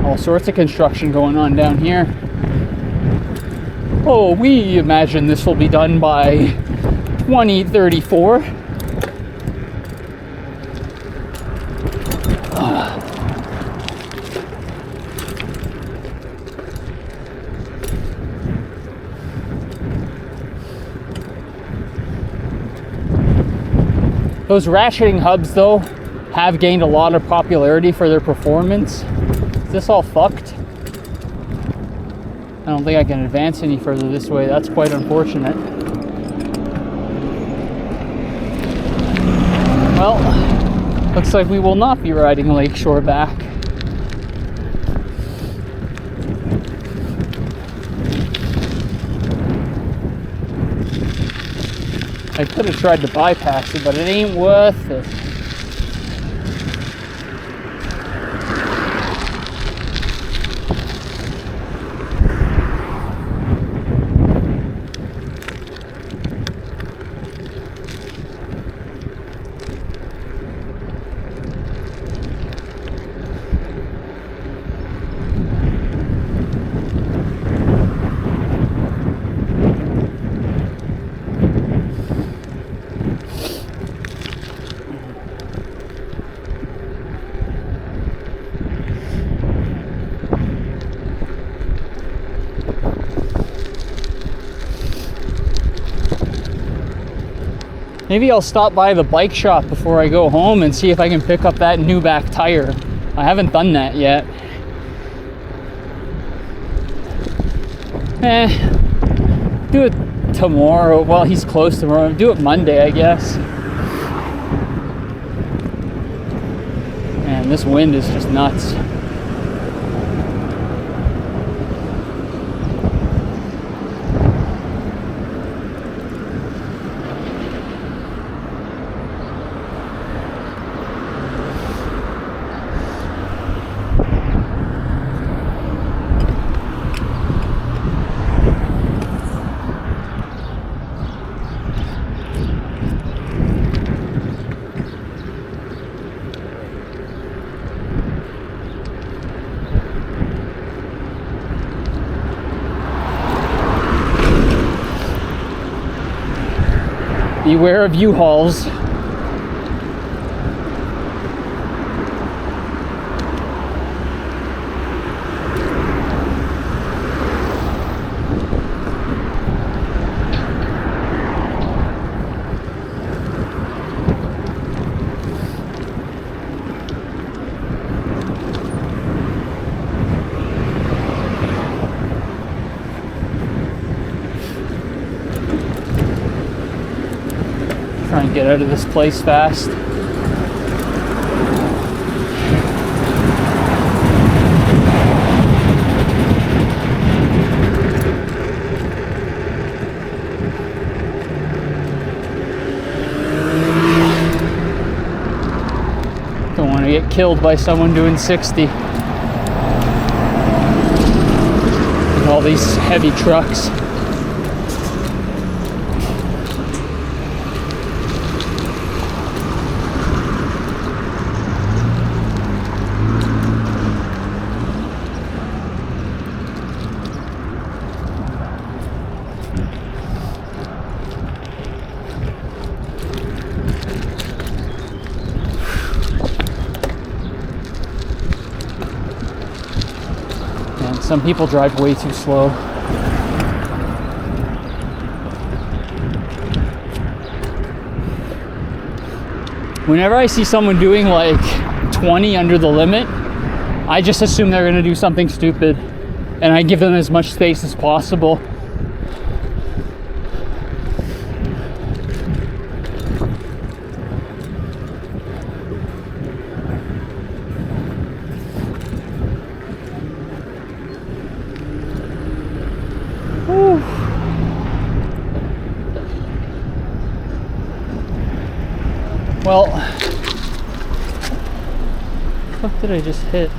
All sorts of construction going on down here. Oh, we imagine this will be done by 2034. Those ratcheting hubs, though, have gained a lot of popularity for their performance. Is this all fucked? I don't think I can advance any further this way. That's quite unfortunate. Well, looks like we will not be riding Lakeshore back. I could have tried to bypass it, but it ain't worth it. Maybe I'll stop by the bike shop before I go home and see if I can pick up that new back tire. I haven't done that yet. Do it tomorrow. Well, he's closed tomorrow. Do it Monday, I guess. Man, this wind is just nuts. Beware of U-Hauls. Try and get out of this place fast. Don't want to get killed by someone doing 60. And all these heavy trucks. Some people drive way too slow. Whenever I see someone doing like 20 under the limit, I just assume they're gonna do something stupid, and I give them as much space as possible. Well, what did I just hit?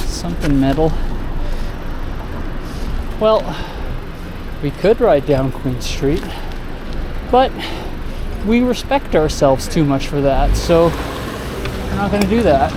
Something metal. Well, we could ride down Queen Street, but we respect ourselves too much for that, so we're not going to do that.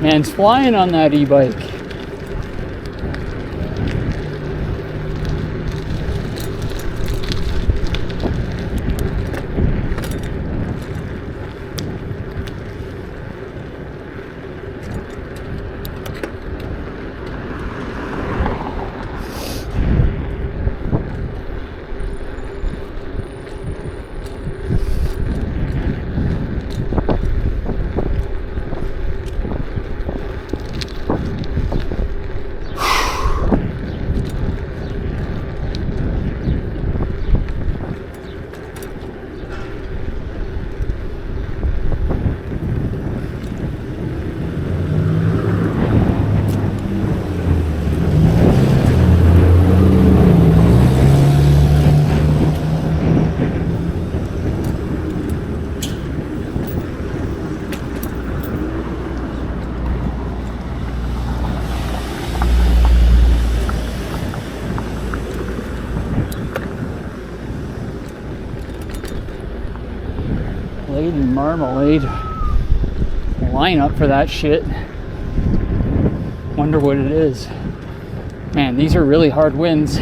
Man's flying on that e-bike. Marmalade line up for that shit. Wonder what it is. Man, these are really hard winds.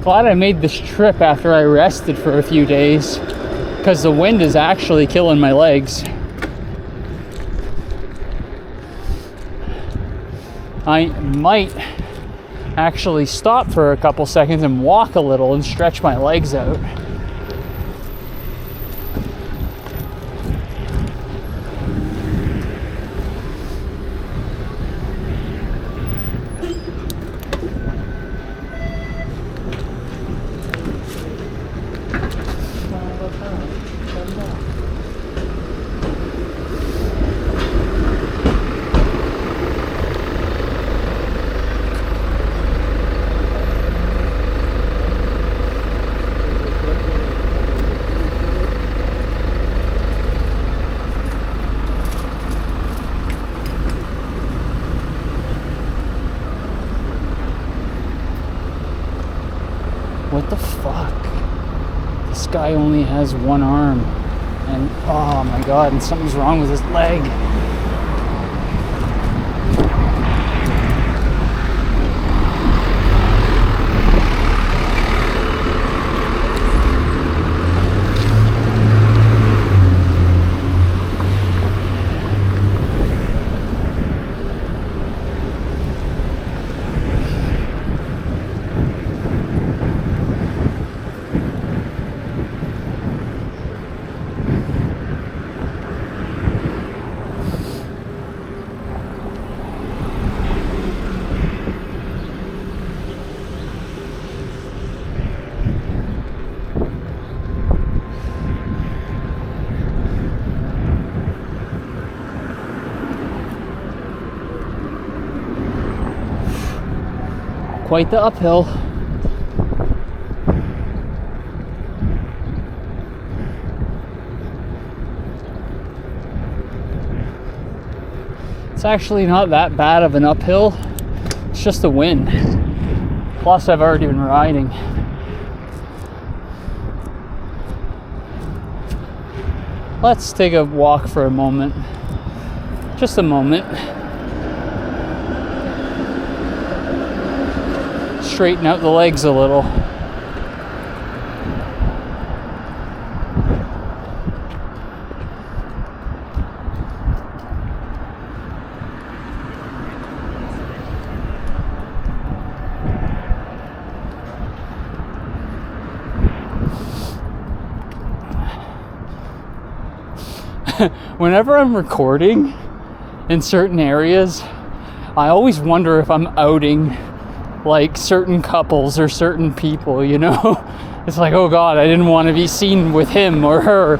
Glad I made this trip after I rested for a few days, because the wind is actually killing my legs. I might actually stop for a couple seconds and walk a little and stretch my legs out. What the fuck? This guy only has one arm. And oh my god, and something's wrong with his leg. Quite the uphill. It's actually not that bad of an uphill. It's just the wind. Plus, I've already been riding. Let's take a walk for a moment. Just a moment. Straighten out the legs a little. Whenever I'm recording in certain areas, I always wonder if I'm outing like certain couples or certain people, you know? It's like, oh god, I didn't want to be seen with him or her.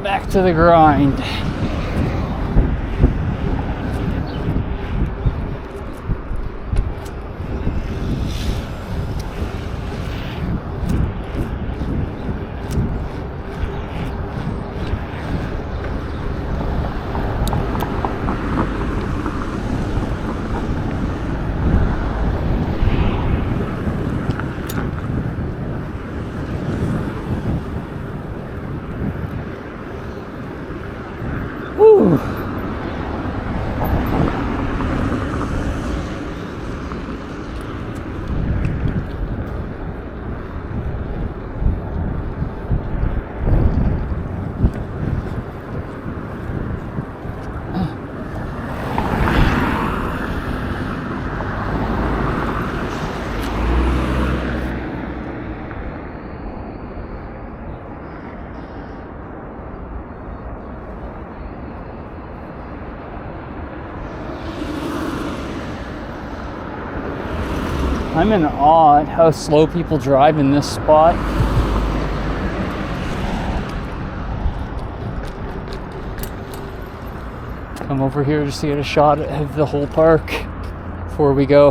Back to the grind. Woo. I'm in awe at how slow people drive in this spot. Come over here just to get a shot of the whole park before we go.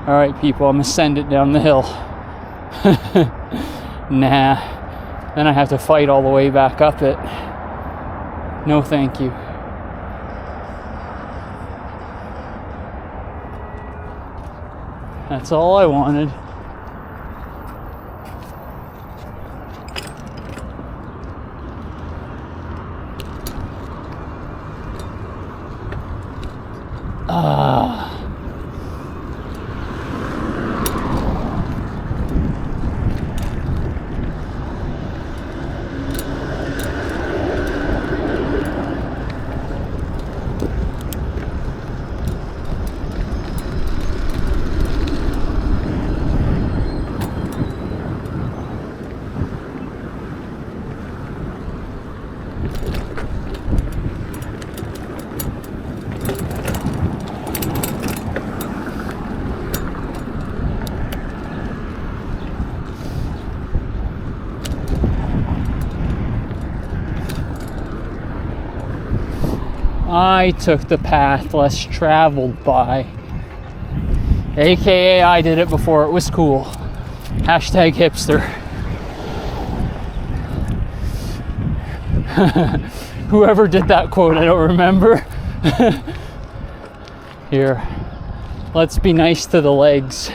All right, people, I'm gonna send it down the hill. Nah, then I have to fight all the way back up it. No, thank you. That's all I wanted. I took the path less traveled by. AKA I did it before it was cool. Hashtag hipster. Whoever did that quote, I don't remember. Here, let's be nice to the legs.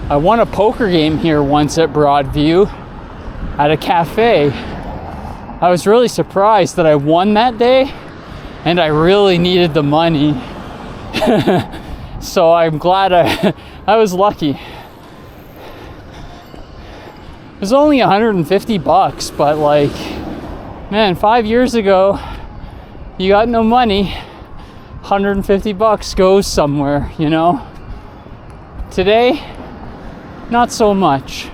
I won a poker game here once at Broadview at a cafe. I was really surprised that I won that day, and I really needed the money. So I'm glad I was lucky. It was only $150, but like, man, 5 years ago, you got no money, $150 goes somewhere, you know? Today, not so much.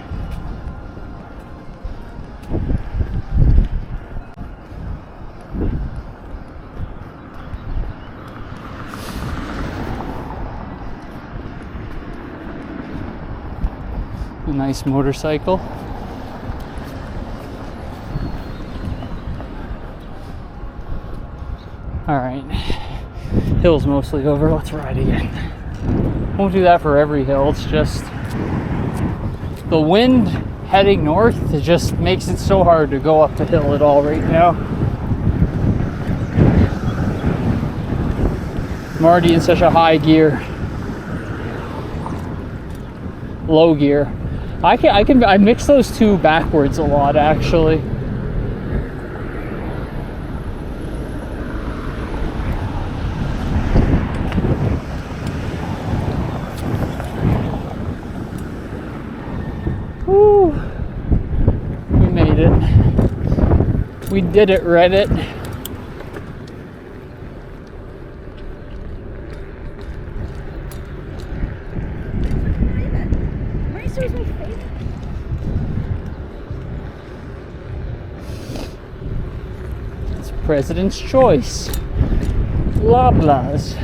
A nice motorcycle. All right, hill's mostly over. Let's ride again. Won't do that for every hill. It's just the wind heading north. It just makes it so hard to go up the hill at all right now. I'm already in such a high gear, low gear. I mix those two backwards a lot, actually. Woo! We made it. We did it, Reddit. It's President's choice. Loblaws.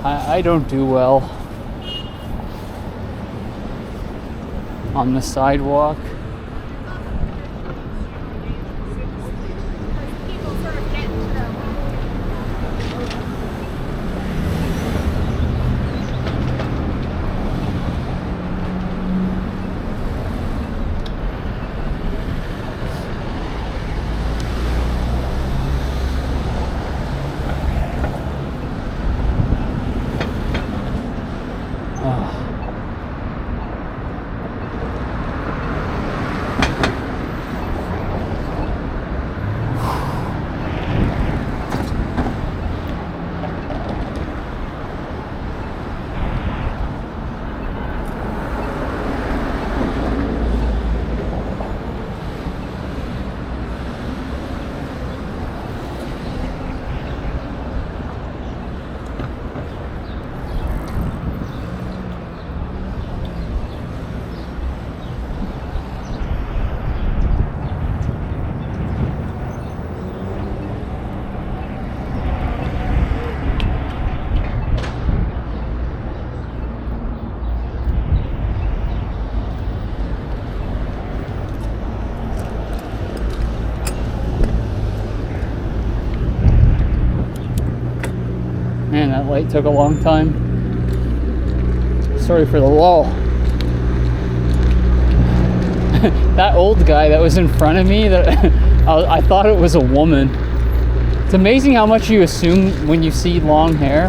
I don't do well on the sidewalk. Man, that light took a long time. Sorry for the lull. That old guy that was in front of me, that I thought it was a woman. It's amazing how much you assume when you see long hair.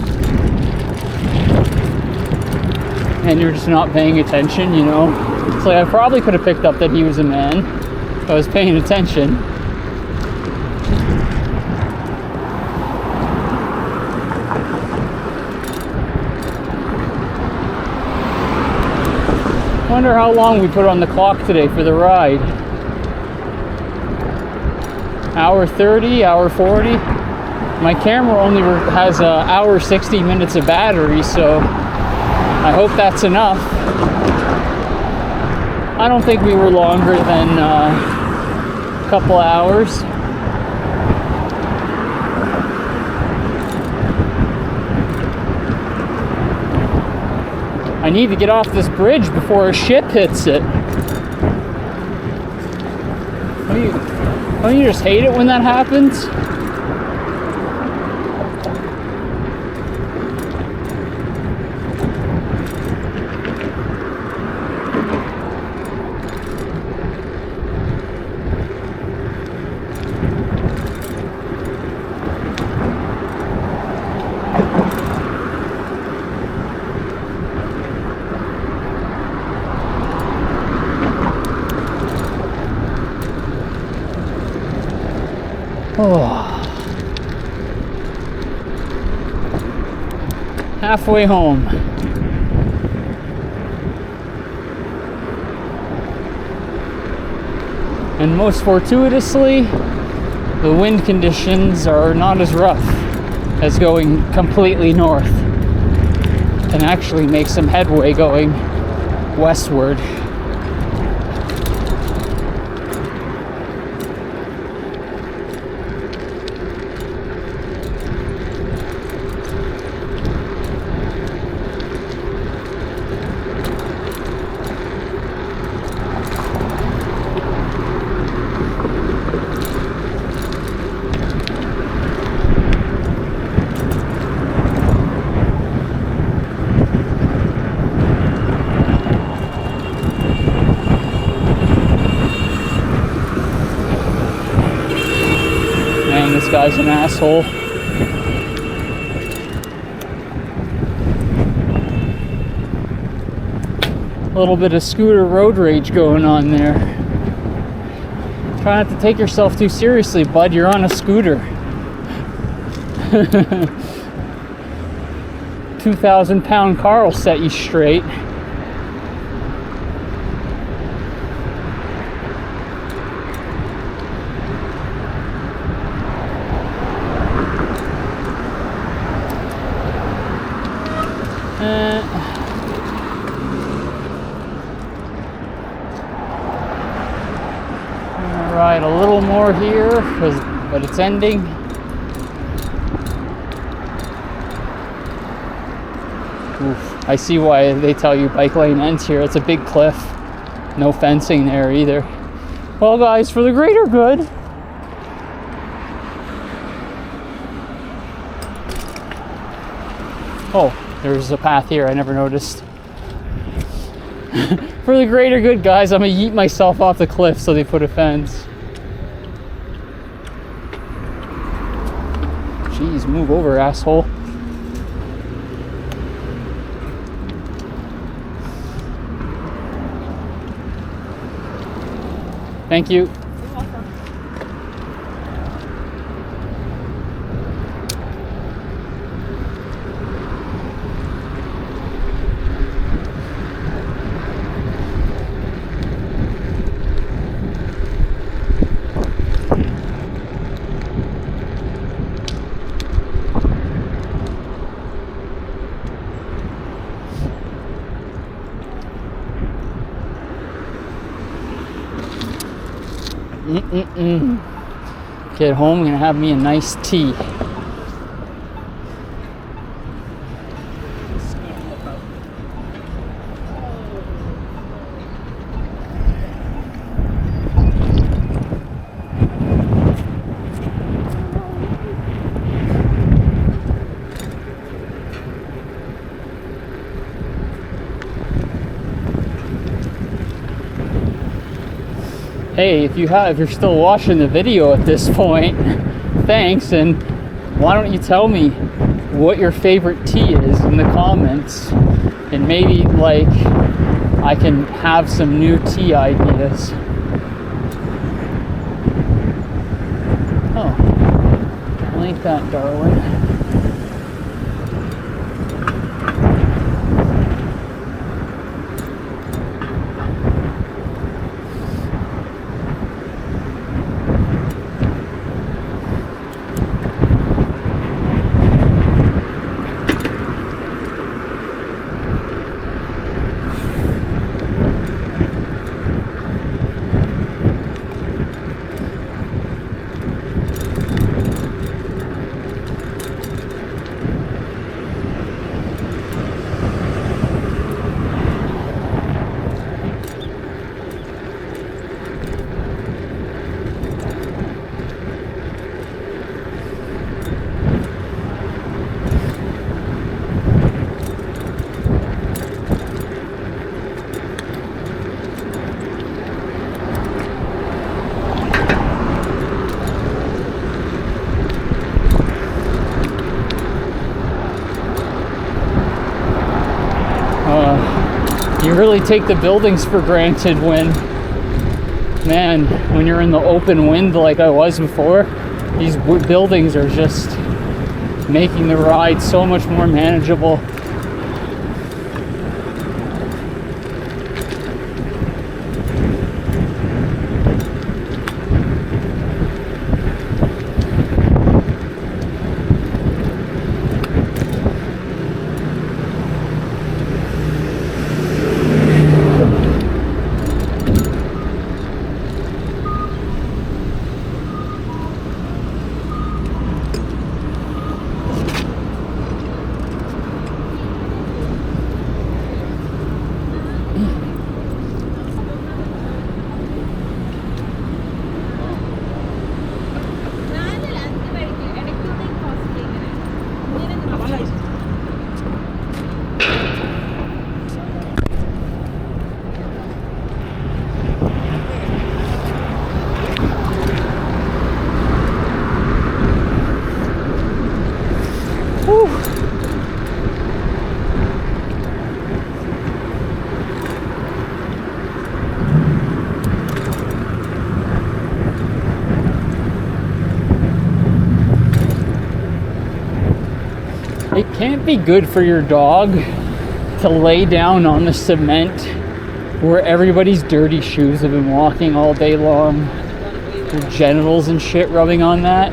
And you're just not paying attention, you know? It's like I probably could have picked up that he was a man if I was paying attention. I wonder how long we put on the clock today for the ride. Hour 30, hour 40. My camera only has an hour 60 minutes of battery, so I hope that's enough. I don't think we were longer than a couple hours. I need to get off this bridge before a ship hits it. Don't you just hate it when that happens? Oh. Halfway home. And most fortuitously, the wind conditions are not as rough as going completely north. Can actually make some headway going westward. This guy's an asshole. A little bit of scooter road rage going on there. Try not to take yourself too seriously, bud. You're on a scooter. 2,000-pound car will set you straight. Ride a little more here, but it's ending. Oof, I see why they tell you bike lane ends here. It's a big cliff. No fencing there either. Well, guys, for the greater good. Oh, there's a path here I never noticed. For the greater good, guys, I'm gonna yeet myself off the cliff, so they put a fence. Jeez, move over, asshole. Thank you. You're welcome. Get home, I'm gonna have me a nice tea. hey, if you're still watching the video at this point, thanks, and why don't you tell me what your favorite tea is in the comments, and maybe like I can have some new tea ideas. Oh, well, ain't that darling. You really take the buildings for granted when you're in the open wind like I was before. These buildings are just making the ride so much more manageable. It can't be good for your dog to lay down on the cement where everybody's dirty shoes have been walking all day long. Their genitals and shit rubbing on that.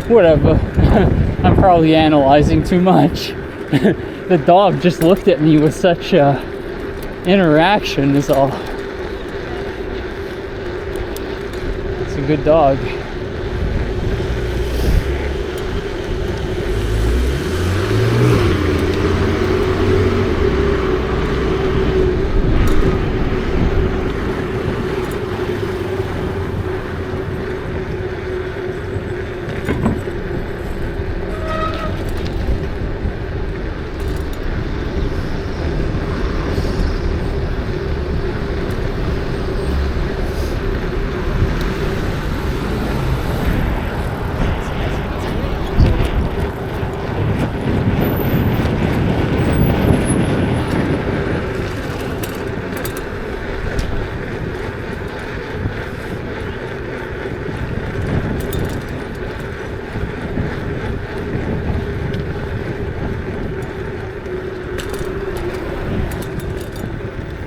Whatever. I'm probably analyzing too much. The dog just looked at me with such interaction is all. It's a good dog.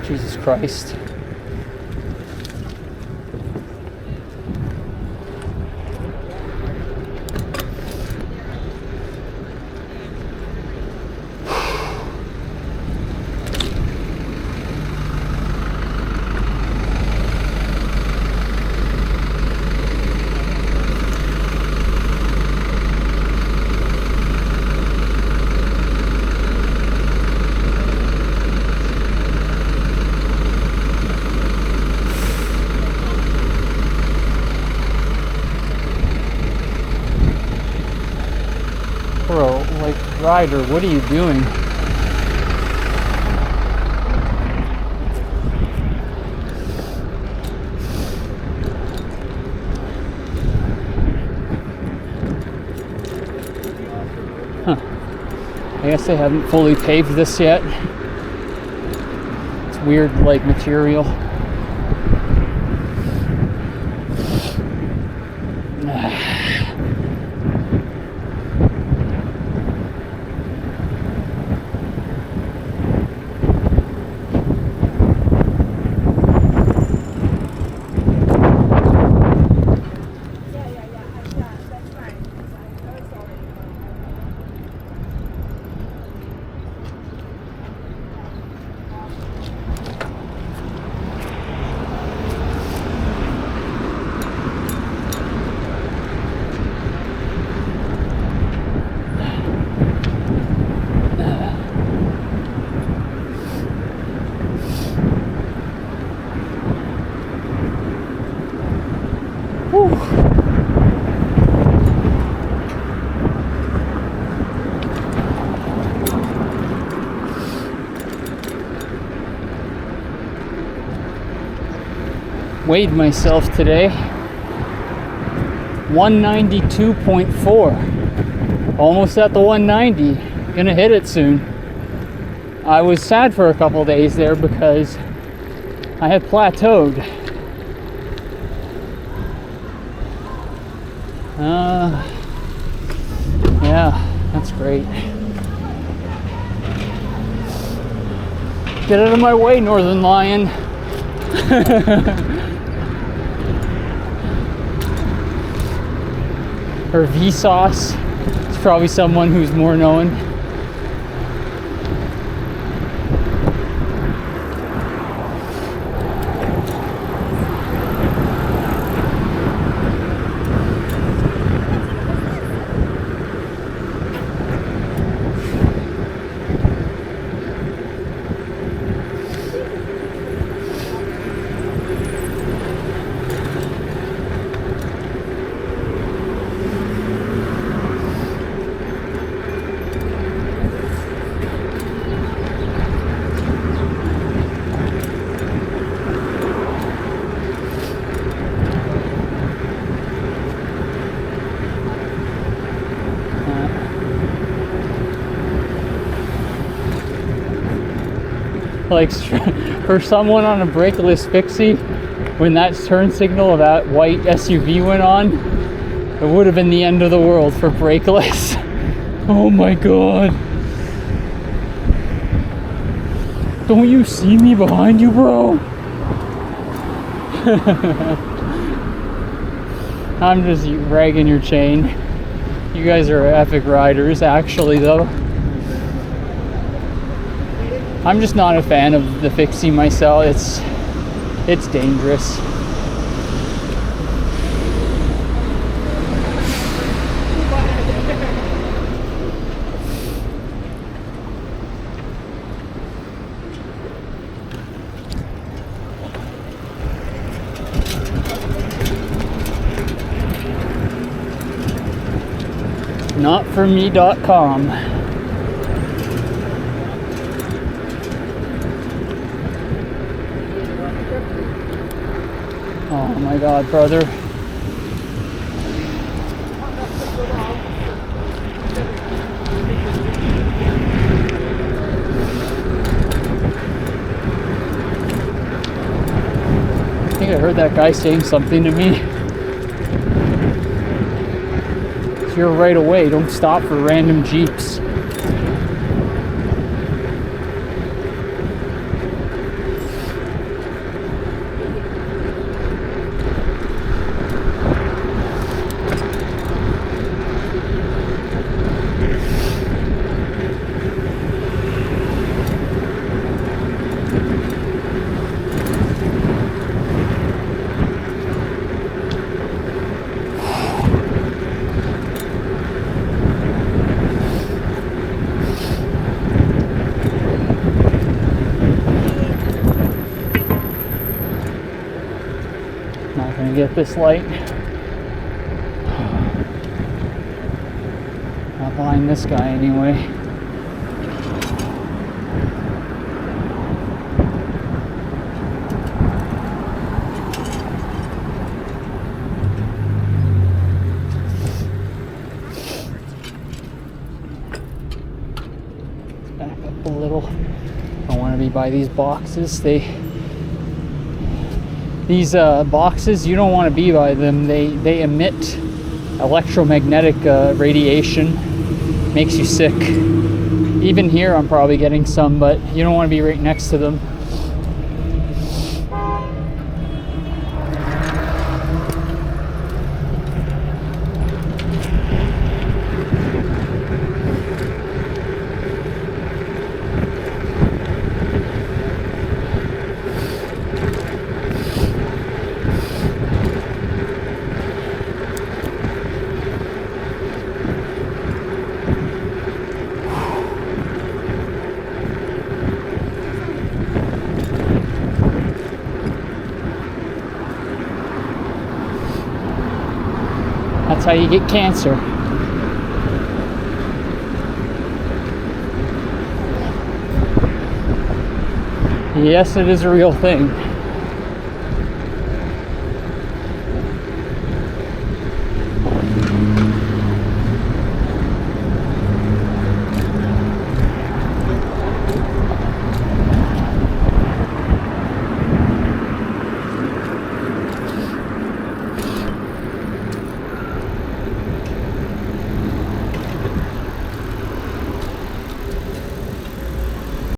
Jesus Christ. rider, what are you doing? I guess they haven't fully paved this yet. It's weird, like, material. Weighed myself today, 192.4, almost at the 190, gonna hit it soon. I was sad for a couple days there because I had plateaued. Yeah, that's great. Get out of my way, Northern Lion. Or Vsauce. It's probably someone who's more known. Like, for someone on a brakeless fixie, when that turn signal of that white SUV went on, it would have been the end of the world for brakeless. Oh my god. Don't you see me behind you, bro? I'm just ragging your chain. You guys are epic riders, actually, though. I'm just not a fan of the fixie myself. It's dangerous. Notforme.com. Oh my god, brother. I think I heard that guy saying something to me. If you're right away, don't stop for random Jeeps. Not gonna get this light. Not behind this guy anyway. up a little. I want to be by these boxes. These boxes, you don't want to be by them. They emit electromagnetic radiation. Makes you sick. Even here I'm probably getting some, but you don't want to be right next to them. That's how you get cancer. Yes, it is a real thing.